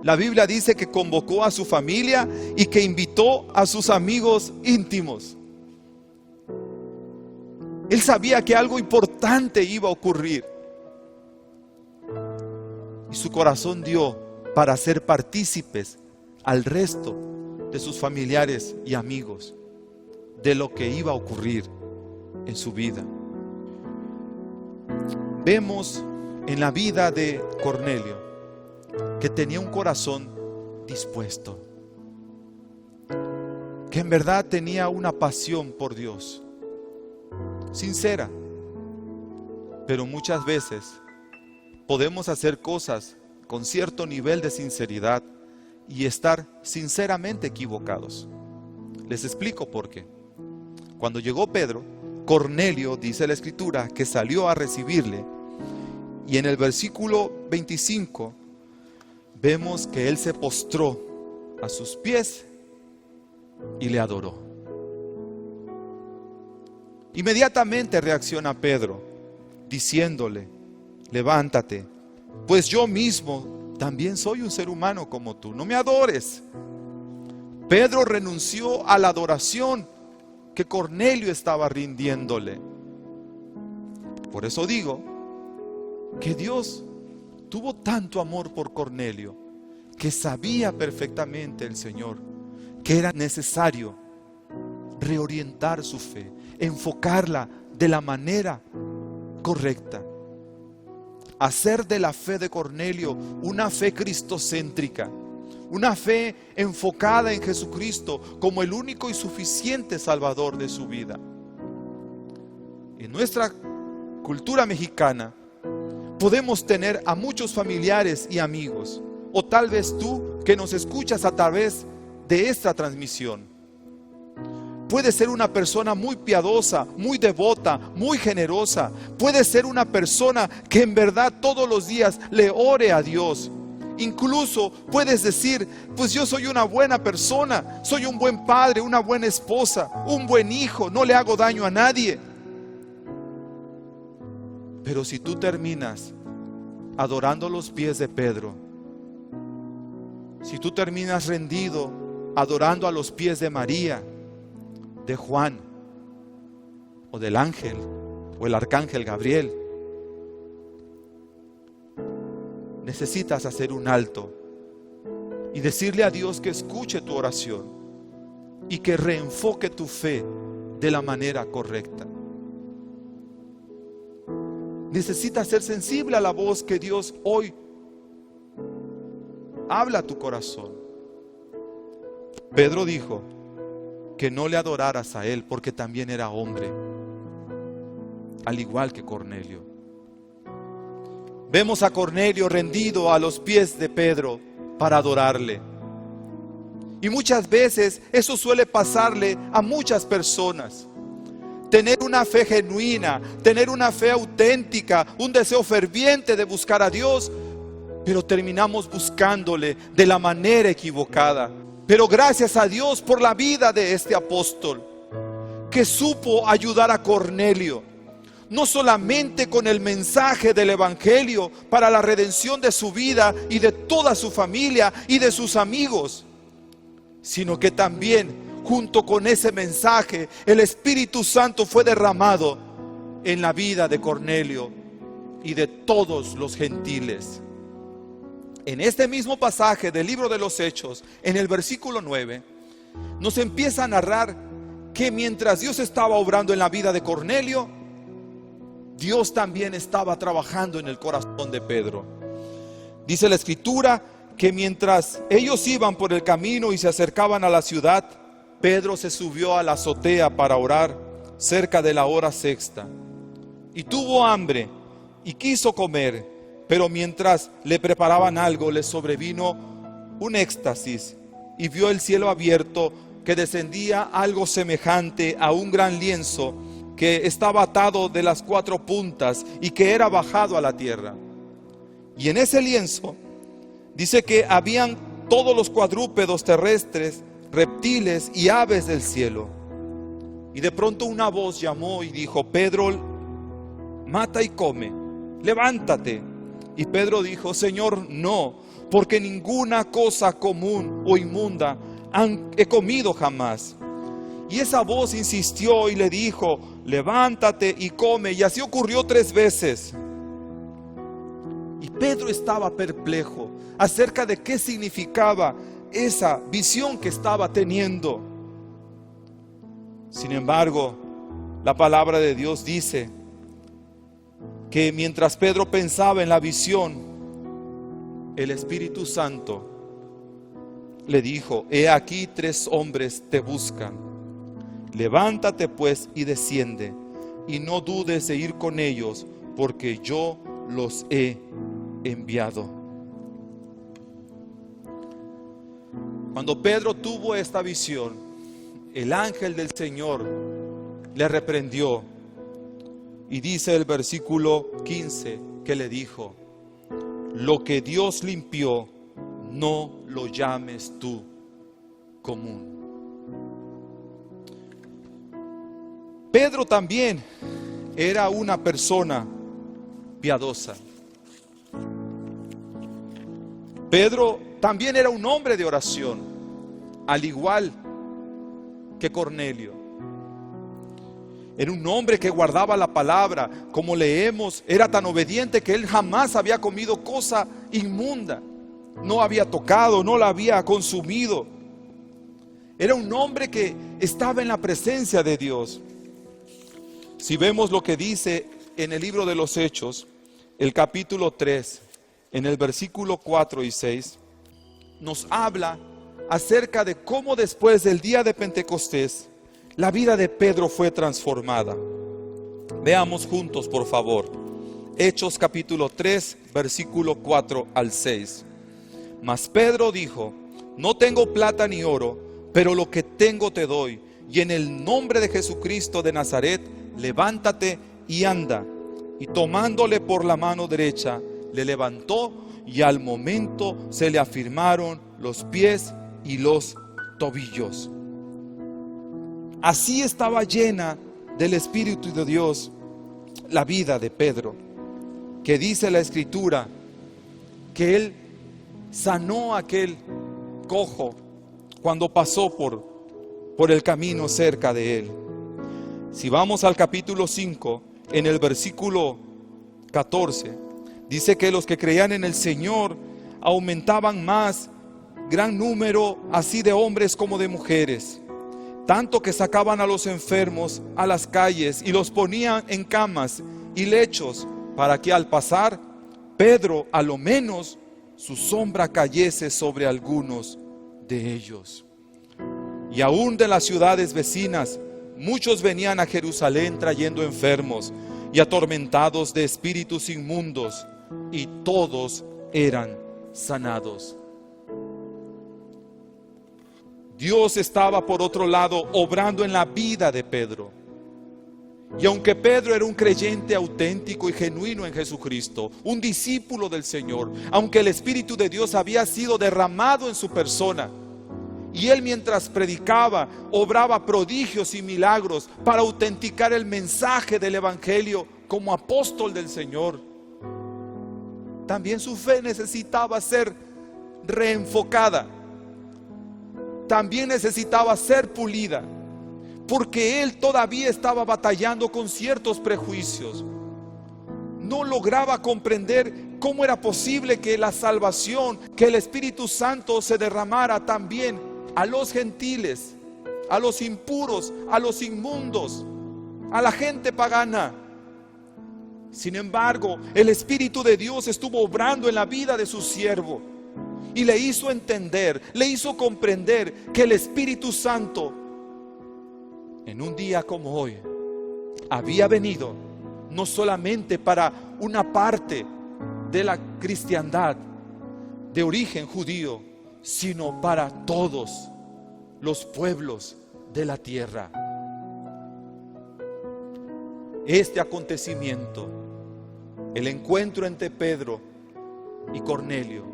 La Biblia dice que convocó a su familia y que invitó a sus amigos íntimos. Él sabía que algo importante iba a ocurrir. Y su corazón dio para ser partícipes al resto de sus familiares y amigos de lo que iba a ocurrir en su vida. Vemos en la vida de Cornelio que tenía un corazón dispuesto, que en verdad tenía una pasión por Dios, sincera. Pero muchas veces podemos hacer cosas con cierto nivel de sinceridad y estar sinceramente equivocados. Les explico por qué. Cuando llegó Pedro, Cornelio, dice la Escritura, que salió a recibirle, y en el versículo 25 vemos que él se postró a sus pies y le adoró. Inmediatamente reacciona Pedro diciéndole: levántate, pues yo mismo también soy un ser humano como tú, no me adores. Pedro renunció a la adoración que Cornelio estaba rindiéndole. Por eso digo que Dios tuvo tanto amor por Cornelio, que sabía perfectamente el Señor que era necesario reorientar su fe, enfocarla de la manera correcta, hacer de la fe de Cornelio una fe cristocéntrica, una fe enfocada en Jesucristo como el único y suficiente Salvador de su vida. En nuestra cultura mexicana podemos tener a muchos familiares y amigos, o tal vez tú que nos escuchas a través de esta transmisión. Puede ser una persona muy piadosa, muy devota, muy generosa. Puede ser una persona que en verdad todos los días le ore a Dios. Incluso puedes decir, pues yo soy una buena persona, soy un buen padre, una buena esposa, un buen hijo, no le hago daño a nadie. Pero si tú terminas adorando los pies de Pedro, si tú terminas rendido adorando a los pies de María, de Juan, o del ángel, o el arcángel Gabriel, necesitas hacer un alto y decirle a Dios que escuche tu oración y que reenfoque tu fe de la manera correcta. Necesitas ser sensible a la voz que Dios hoy habla a tu corazón. Pedro dijo que no le adoraras a él porque también era hombre, al igual que Cornelio. Vemos a Cornelio rendido a los pies de Pedro para adorarle. Y muchas veces eso suele pasarle a muchas personas. Tener una fe genuina, tener una fe auténtica, un deseo ferviente de buscar a Dios, pero terminamos buscándole de la manera equivocada. Pero gracias a Dios por la vida de este apóstol, que supo ayudar a Cornelio, no solamente con el mensaje del evangelio para la redención de su vida y de toda su familia y de sus amigos, sino que también junto con ese mensaje el Espíritu Santo fue derramado en la vida de Cornelio y de todos los gentiles. En este mismo pasaje del libro de los Hechos, en el versículo 9, nos empieza a narrar que mientras Dios estaba obrando en la vida de Cornelio, Dios también estaba trabajando en el corazón de Pedro. Dice la Escritura que mientras ellos iban por el camino y se acercaban a la ciudad, Pedro se subió a la azotea para orar cerca de la hora sexta. Y tuvo hambre y quiso comer. Pero mientras le preparaban algo, le sobrevino un éxtasis y vio el cielo abierto, que descendía algo semejante a un gran lienzo que estaba atado de las 4 puntas y que era bajado a la tierra. Y en ese lienzo dice que habían todos los cuadrúpedos terrestres, reptiles y aves del cielo. Y de pronto una voz llamó y dijo: Pedro, mata y come, levántate. Y Pedro dijo: Señor, no, porque ninguna cosa común o inmunda he comido jamás. Y esa voz insistió y le dijo: levántate y come. Y así ocurrió 3 veces. Y Pedro estaba perplejo acerca de qué significaba esa visión que estaba teniendo. Sin embargo, la palabra de Dios dice que mientras Pedro pensaba en la visión, el Espíritu Santo le dijo: he aquí 3 hombres te buscan. Levántate pues y desciende, y no dudes de ir con ellos, porque yo los he enviado. Cuando Pedro tuvo esta visión, el ángel del Señor le reprendió. Y dice el versículo 15 que le dijo: lo que Dios limpió, no lo llames tú común. Pedro también era una persona piadosa. Pedro también era un hombre de oración, al igual que Cornelio. Era un hombre que guardaba la palabra, como leemos, era tan obediente que él jamás había comido cosa inmunda, no había tocado, no la había consumido. Era un hombre que estaba en la presencia de Dios. Si vemos lo que dice en el libro de los Hechos, el capítulo 3, en el versículo 4 y 6, nos habla acerca de cómo después del día de Pentecostés la vida de Pedro fue transformada. Veamos juntos, por favor, Hechos capítulo 3, versículo 4 al 6. Mas Pedro dijo: no tengo plata ni oro, pero lo que tengo te doy, y en el nombre de Jesucristo de Nazaret, levántate y anda. Y tomándole por la mano derecha, le levantó, y al momento se le afirmaron los pies y los tobillos. Así estaba llena del Espíritu de Dios la vida de Pedro, que dice la Escritura que él sanó a aquel cojo cuando pasó por el camino cerca de él. Si vamos al capítulo 5, en el versículo 14, dice que los que creían en el Señor aumentaban más, gran número así de hombres como de mujeres, tanto que sacaban a los enfermos a las calles y los ponían en camas y lechos, para que al pasar Pedro, a lo menos, su sombra cayese sobre algunos de ellos. Y aún de las ciudades vecinas, muchos venían a Jerusalén trayendo enfermos y atormentados de espíritus inmundos, y todos eran sanados. Dios estaba, por otro lado, obrando en la vida de Pedro. Y aunque Pedro era un creyente auténtico y genuino en Jesucristo, un discípulo del Señor, aunque el Espíritu de Dios había sido derramado en su persona, y él, mientras predicaba, obraba prodigios y milagros para autenticar el mensaje del Evangelio como apóstol del Señor, también su fe necesitaba ser reenfocada, también necesitaba ser pulida, porque él todavía estaba batallando con ciertos prejuicios. No lograba comprender cómo era posible que la salvación, que el Espíritu Santo se derramara también a los gentiles, a los impuros, a los inmundos, a la gente pagana. Sin embargo, el Espíritu de Dios estuvo obrando en la vida de su siervo y le hizo entender, le hizo comprender que el Espíritu Santo, en un día como hoy, había venido no solamente para una parte de la cristiandad de origen judío, sino para todos los pueblos de la tierra. Este acontecimiento, el encuentro entre Pedro y Cornelio,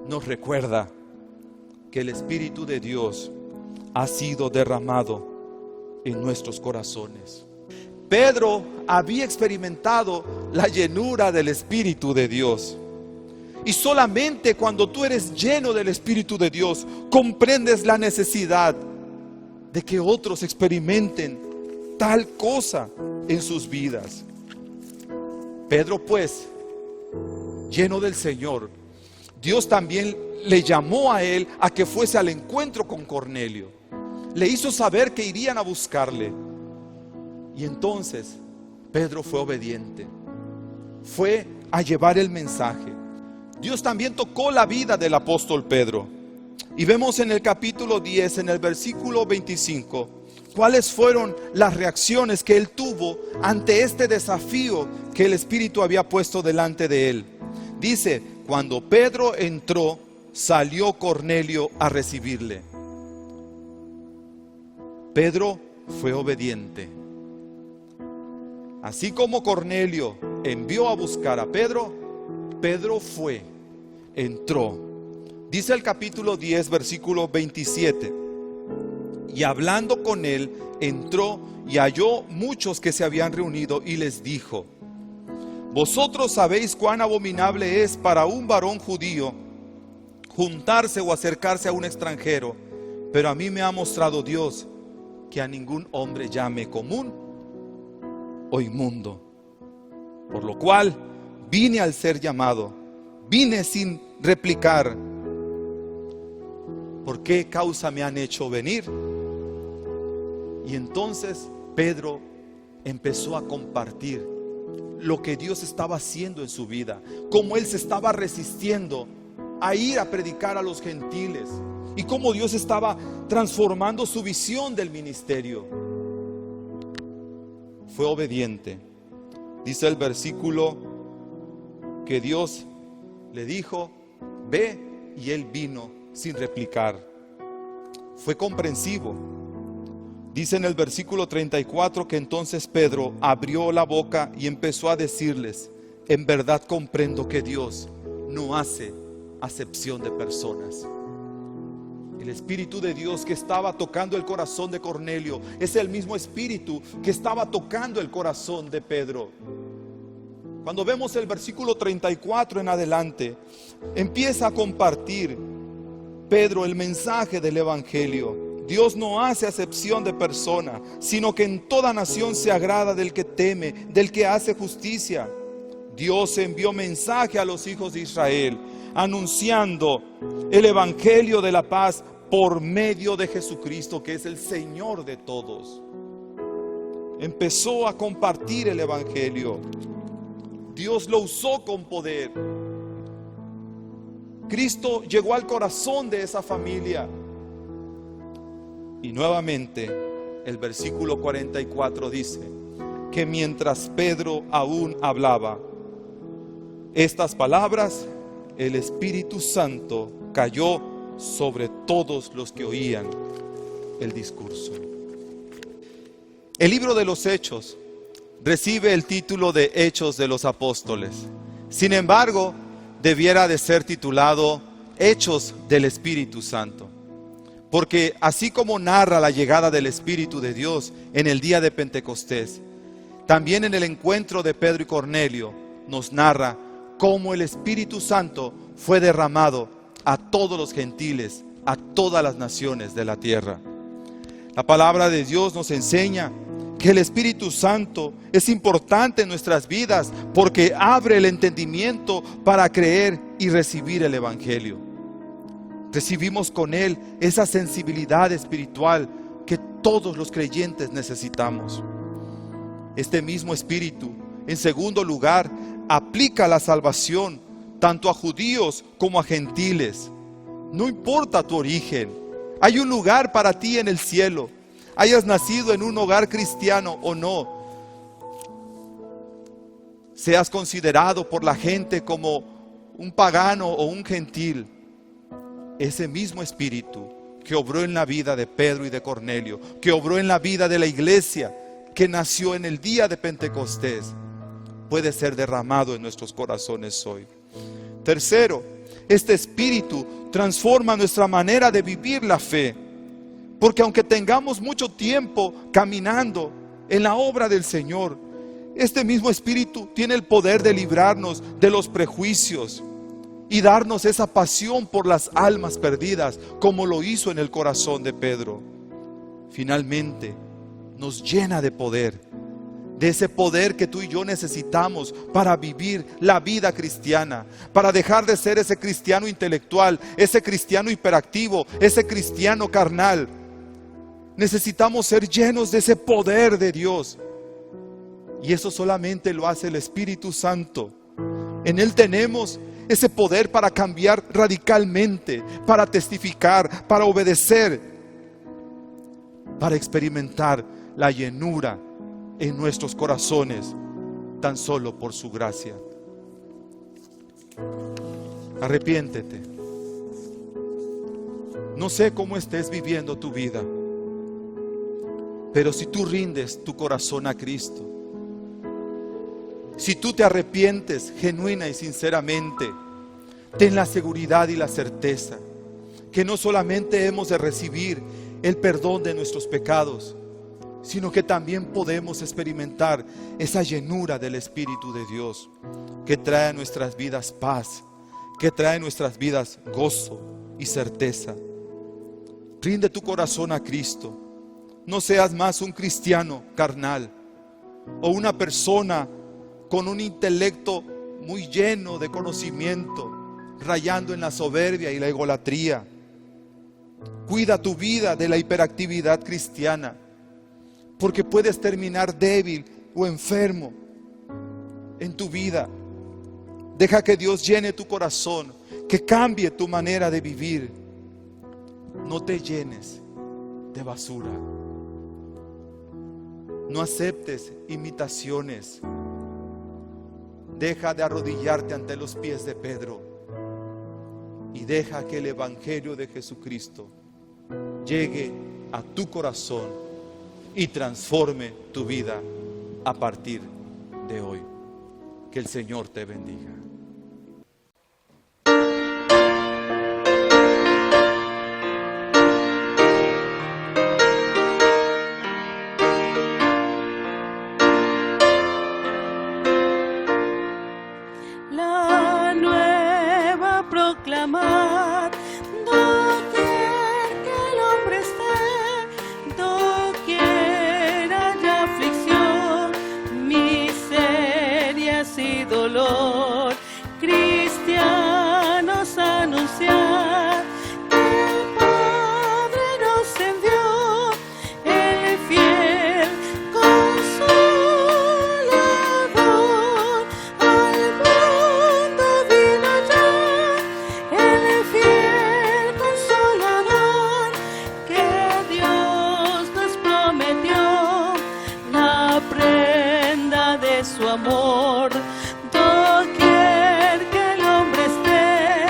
nos recuerda que el Espíritu de Dios ha sido derramado en nuestros corazones. Pedro había experimentado la llenura del Espíritu de Dios. Y solamente cuando tú eres lleno del Espíritu de Dios, comprendes la necesidad de que otros experimenten tal cosa en sus vidas. Pedro, pues, lleno del Señor, Dios también le llamó a él a que fuese al encuentro con Cornelio. Le hizo saber que irían a buscarle. Y entonces Pedro fue obediente. Fue a llevar el mensaje. Dios también tocó la vida del apóstol Pedro. Y vemos en el capítulo 10, en el versículo 25, cuáles fueron las reacciones que él tuvo ante este desafío que el Espíritu había puesto delante de él. Dice: cuando Pedro entró, salió Cornelio a recibirle. Pedro fue obediente. Así como Cornelio envió a buscar a Pedro, Pedro fue, entró. Dice el capítulo 10, versículo 27. Y hablando con él, entró y halló muchos que se habían reunido y les dijo: vosotros sabéis cuán abominable es para un varón judío juntarse o acercarse a un extranjero, pero a mí me ha mostrado Dios que a ningún hombre llame común o inmundo. Por lo cual vine al ser llamado, vine sin replicar. ¿Por qué causa me han hecho venir? Y entonces Pedro empezó a compartir lo que Dios estaba haciendo en su vida, cómo él se estaba resistiendo a ir a predicar a los gentiles y cómo Dios estaba transformando su visión del ministerio. Fue obediente. Dice el versículo que Dios le dijo, ve, y él vino sin replicar. Fue comprensivo. Dice en el versículo 34 que entonces Pedro abrió la boca y empezó a decirles, en verdad comprendo que Dios no hace acepción de personas. El Espíritu de Dios que estaba tocando el corazón de Cornelio es el mismo Espíritu que estaba tocando el corazón de Pedro. Cuando vemos el versículo 34 en adelante, empieza a compartir Pedro el mensaje del Evangelio. Dios no hace acepción de persona, sino que en toda nación se agrada del que teme, del que hace justicia. Dios envió mensaje a los hijos de Israel, anunciando el Evangelio de la paz por medio de Jesucristo, que es el Señor de todos. Empezó a compartir el Evangelio. Dios lo usó con poder. Cristo llegó al corazón de esa familia. Y nuevamente el versículo 44 dice que mientras Pedro aún hablaba estas palabras, el Espíritu Santo cayó sobre todos los que oían el discurso. El libro de los Hechos recibe el título de Hechos de los Apóstoles. Sin embargo, debiera de ser titulado Hechos del Espíritu Santo. Porque así como narra la llegada del Espíritu de Dios en el día de Pentecostés, también en el encuentro de Pedro y Cornelio nos narra cómo el Espíritu Santo fue derramado a todos los gentiles, a todas las naciones de la tierra. La palabra de Dios nos enseña que el Espíritu Santo es importante en nuestras vidas porque abre el entendimiento para creer y recibir el Evangelio. Recibimos con Él esa sensibilidad espiritual que todos los creyentes necesitamos. Este mismo Espíritu, en segundo lugar, aplica la salvación tanto a judíos como a gentiles. No importa tu origen, hay un lugar para ti en el cielo. Hayas nacido en un hogar cristiano o no, seas considerado por la gente como un pagano o un gentil, ese mismo Espíritu que obró en la vida de Pedro y de Cornelio, que obró en la vida de la iglesia que nació en el día de Pentecostés, puede ser derramado en nuestros corazones hoy. Tercero, este Espíritu transforma nuestra manera de vivir la fe. Porque aunque tengamos mucho tiempo caminando en la obra del Señor, este mismo Espíritu tiene el poder de librarnos de los prejuicios y darnos esa pasión por las almas perdidas, como lo hizo en el corazón de Pedro. Finalmente, nos llena de poder, de ese poder que tú y yo necesitamos para vivir la vida cristiana, para dejar de ser ese cristiano intelectual, ese cristiano hiperactivo, ese cristiano carnal. Necesitamos ser llenos de ese poder de Dios. Y eso solamente lo hace el Espíritu Santo. En Él tenemos ese poder para cambiar radicalmente, para testificar, para obedecer, para experimentar la llenura en nuestros corazones, tan solo por su gracia. Arrepiéntete. No sé cómo estés viviendo tu vida, pero si tú rindes tu corazón a Cristo, si tú te arrepientes genuina y sinceramente, ten la seguridad y la certeza que no solamente hemos de recibir el perdón de nuestros pecados, sino que también podemos experimentar esa llenura del Espíritu de Dios que trae a nuestras vidas paz, que trae a nuestras vidas gozo y certeza. Rinde tu corazón a Cristo. No seas más un cristiano carnal o una persona con un intelecto muy lleno de conocimiento, rayando en la soberbia y la egolatría. Cuida tu vida de la hiperactividad cristiana, porque puedes terminar débil o enfermo en tu vida Deja que Dios llene tu corazón, que cambie tu manera de vivir. No te llenes de basura. No aceptes imitaciones. Deja de arrodillarte ante los pies de Pedro y deja que el Evangelio de Jesucristo llegue a tu corazón y transforme tu vida a partir de hoy. Que el Señor te bendiga. La nueva proclamar, doquier que el hombre esté, doquier haya aflicción, miserias y dolor, cristianos anunciar que el Padre nos envió, el fiel consolador, al mundo vino ya, el fiel consolador que Dios nos prometió, la prenda de su amor. Doquier que el hombre esté,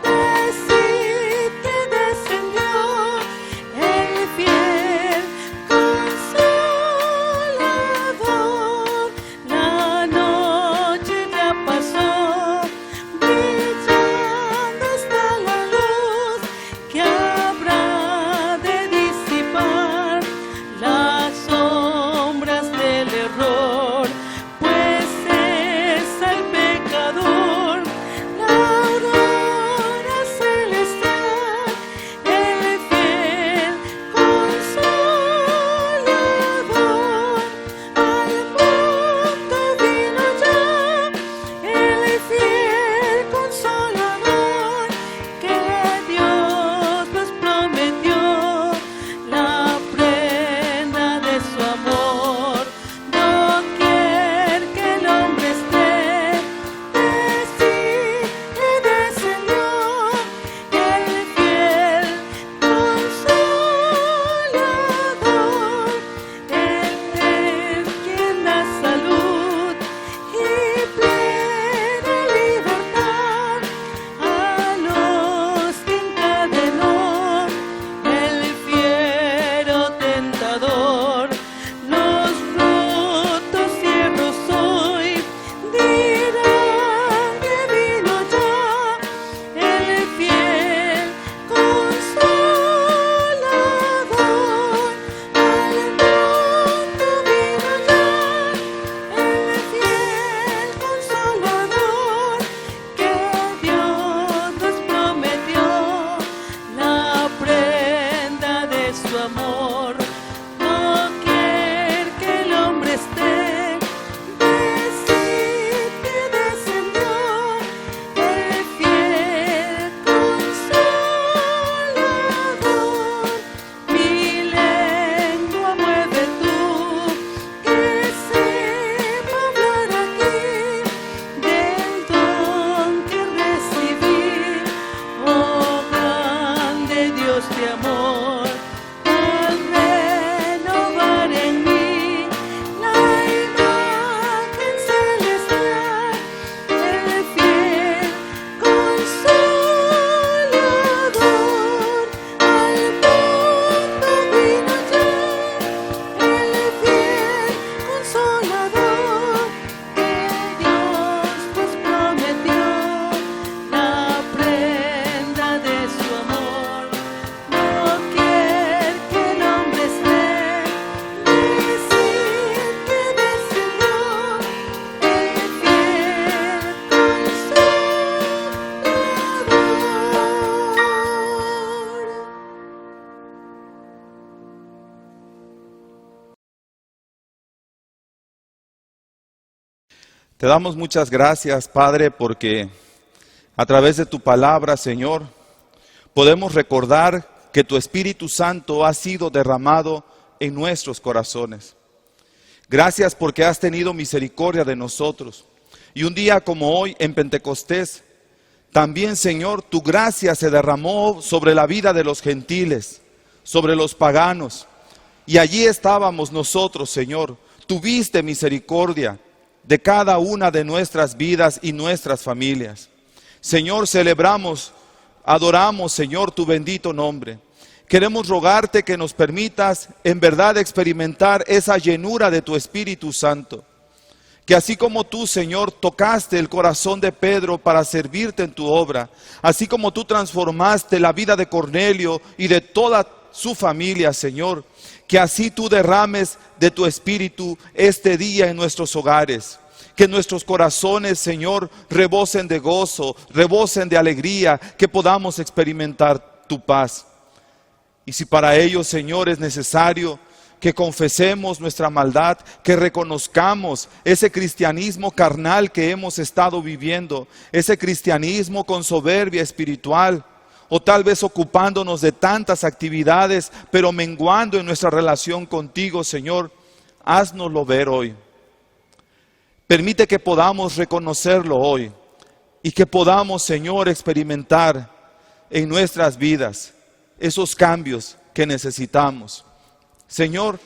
decid que descendió el fiel consolador. La noche ya pasó, brillando está la luz que habrá de disipar las sombras del error, pues es al pecador la aurora celestial, el fiel consolador. Al mundo vino ya, el fiel consolador que Dios nos prometió, la prenda de su amor. Doquier que el hombre esté, decid que descendió el fiel consolador, Él es quien da salud y plena libertad a los que encadenó el fiero tentador. Los rotos cierros hoy dirán que vino ya el fiel consolador. Al mundo vino ya el fiel consolador que Dios nos prometió, la prenda de su amor. Doquier que el hombre esté, decid que descendió el fiel consolador. Mi lengua mueve tú, que sepa hablar aquí del don que recibí, oh grande Dios de amor, al renovar en mí la imagen celestial, el fiel consolador. Al mundo vino ya el fiel consolador que Dios nos prometió, la prenda de su amor. Doquier que el hombre esté, decid que descendió el fiel consolador. Te damos muchas gracias, Padre, porque a través de tu palabra, Señor, podemos recordar que tu Espíritu Santo ha sido derramado en nuestros corazones. Gracias porque has tenido misericordia de nosotros Y un día como hoy, en Pentecostés, también, Señor, tu gracia se derramó sobre la vida de los gentiles, sobre los paganos. Y allí estábamos nosotros, Señor. Tuviste misericordia de cada una de nuestras vidas y nuestras familias. Señor, celebramos, adoramos, Señor, tu bendito nombre. Queremos rogarte que nos permitas en verdad experimentar esa llenura de tu Espíritu Santo. Que así como tú, Señor, tocaste el corazón de Pedro para servirte en tu obra, así como tú transformaste la vida de Cornelio y de toda su familia, Señor, que así tú derrames de tu Espíritu este día en nuestros hogares. Que nuestros corazones, Señor, rebosen de gozo, rebosen de alegría, que podamos experimentar tu paz. Y si para ello, Señor, es necesario que confesemos nuestra maldad, que reconozcamos ese cristianismo carnal que hemos estado viviendo, ese cristianismo con soberbia espiritual, o tal vez ocupándonos de tantas actividades, pero menguando en nuestra relación contigo, Señor, haznoslo ver hoy. Permite que podamos reconocerlo hoy y que podamos, Señor, experimentar en nuestras vidas esos cambios que necesitamos. Señor,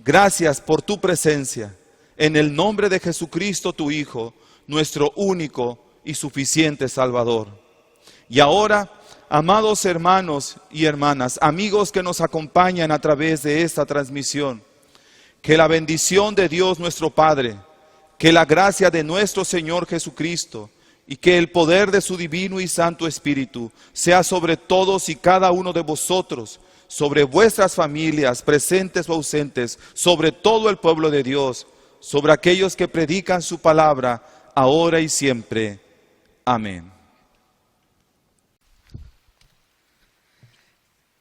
gracias por tu presencia. En el nombre de Jesucristo, tu Hijo, nuestro único y suficiente Salvador. Y ahora, amados hermanos y hermanas, amigos que nos acompañan a través de esta transmisión, que la bendición de Dios nuestro Padre, que la gracia de nuestro Señor Jesucristo y que el poder de su divino y santo Espíritu sea sobre todos y cada uno de vosotros, sobre vuestras familias, presentes o ausentes, sobre todo el pueblo de Dios, sobre aquellos que predican su palabra, ahora y siempre. Amén.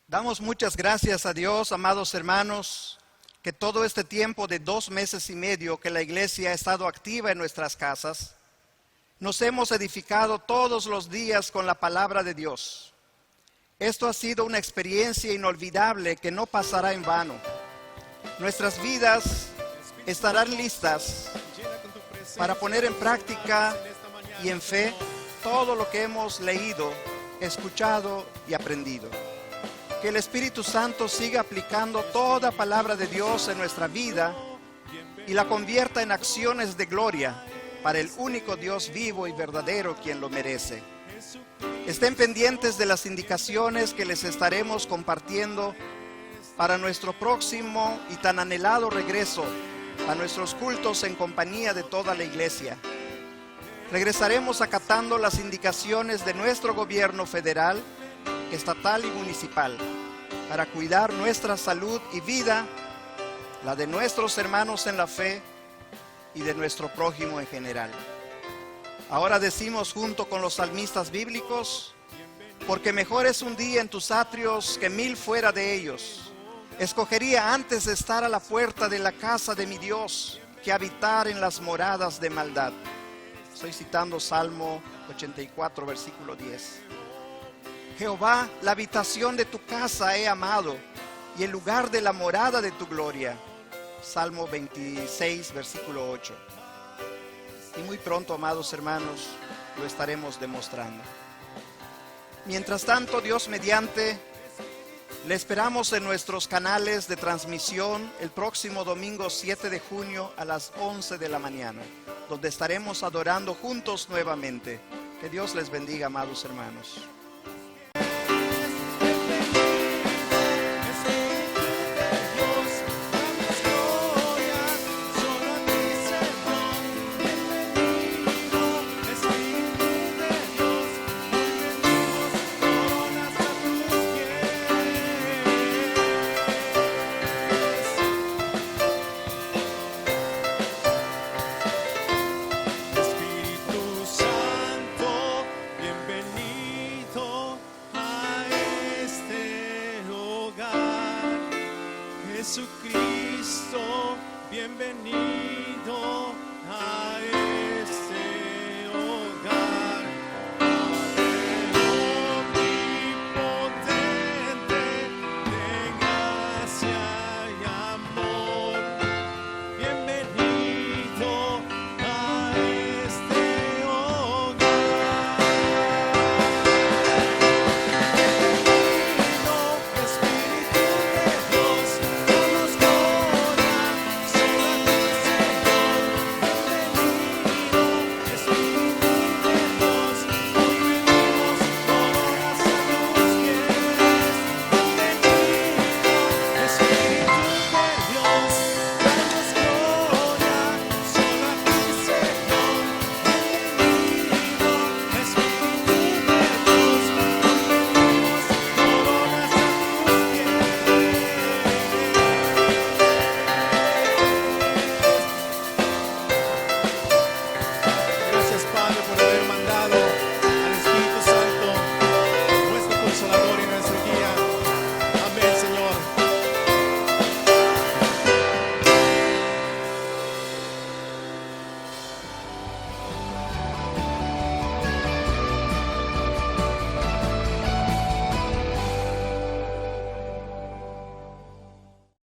Damos muchas gracias a Dios, amados hermanos, que todo este tiempo de 2 meses y medio que la iglesia ha estado activa en nuestras casas, nos hemos edificado todos los días con la palabra de Dios. Esto ha sido una experiencia inolvidable que no pasará en vano. Nuestras vidas estarán listas para poner en práctica y en fe todo lo que hemos leído, escuchado y aprendido. Que el Espíritu Santo siga aplicando toda palabra de Dios en nuestra vida y la convierta en acciones de gloria para el único Dios vivo y verdadero, quien lo merece. Estén pendientes de las indicaciones que les estaremos compartiendo para nuestro próximo y tan anhelado regreso a nuestros cultos en compañía de toda la iglesia. Regresaremos acatando las indicaciones de nuestro gobierno federal, estatal y municipal para cuidar nuestra salud y vida, la de nuestros hermanos en la fe y de nuestro prójimo en general. Ahora decimos junto con los salmistas bíblicos: porque mejor es un día en tus atrios que 1000 fuera de ellos. Escogería antes estar a la puerta de la casa de mi Dios que habitar en las moradas de maldad. Estoy citando Salmo 84, versículo 10. Jehová, la habitación de tu casa he amado, y el lugar de la morada de tu gloria. Salmo 26, versículo 8. Y muy pronto, amados hermanos, lo estaremos demostrando. Mientras tanto, Dios mediante, le esperamos en nuestros canales de transmisión el próximo domingo 7 de junio a las 11 de la mañana, donde estaremos adorando juntos nuevamente. Que Dios les bendiga, amados hermanos.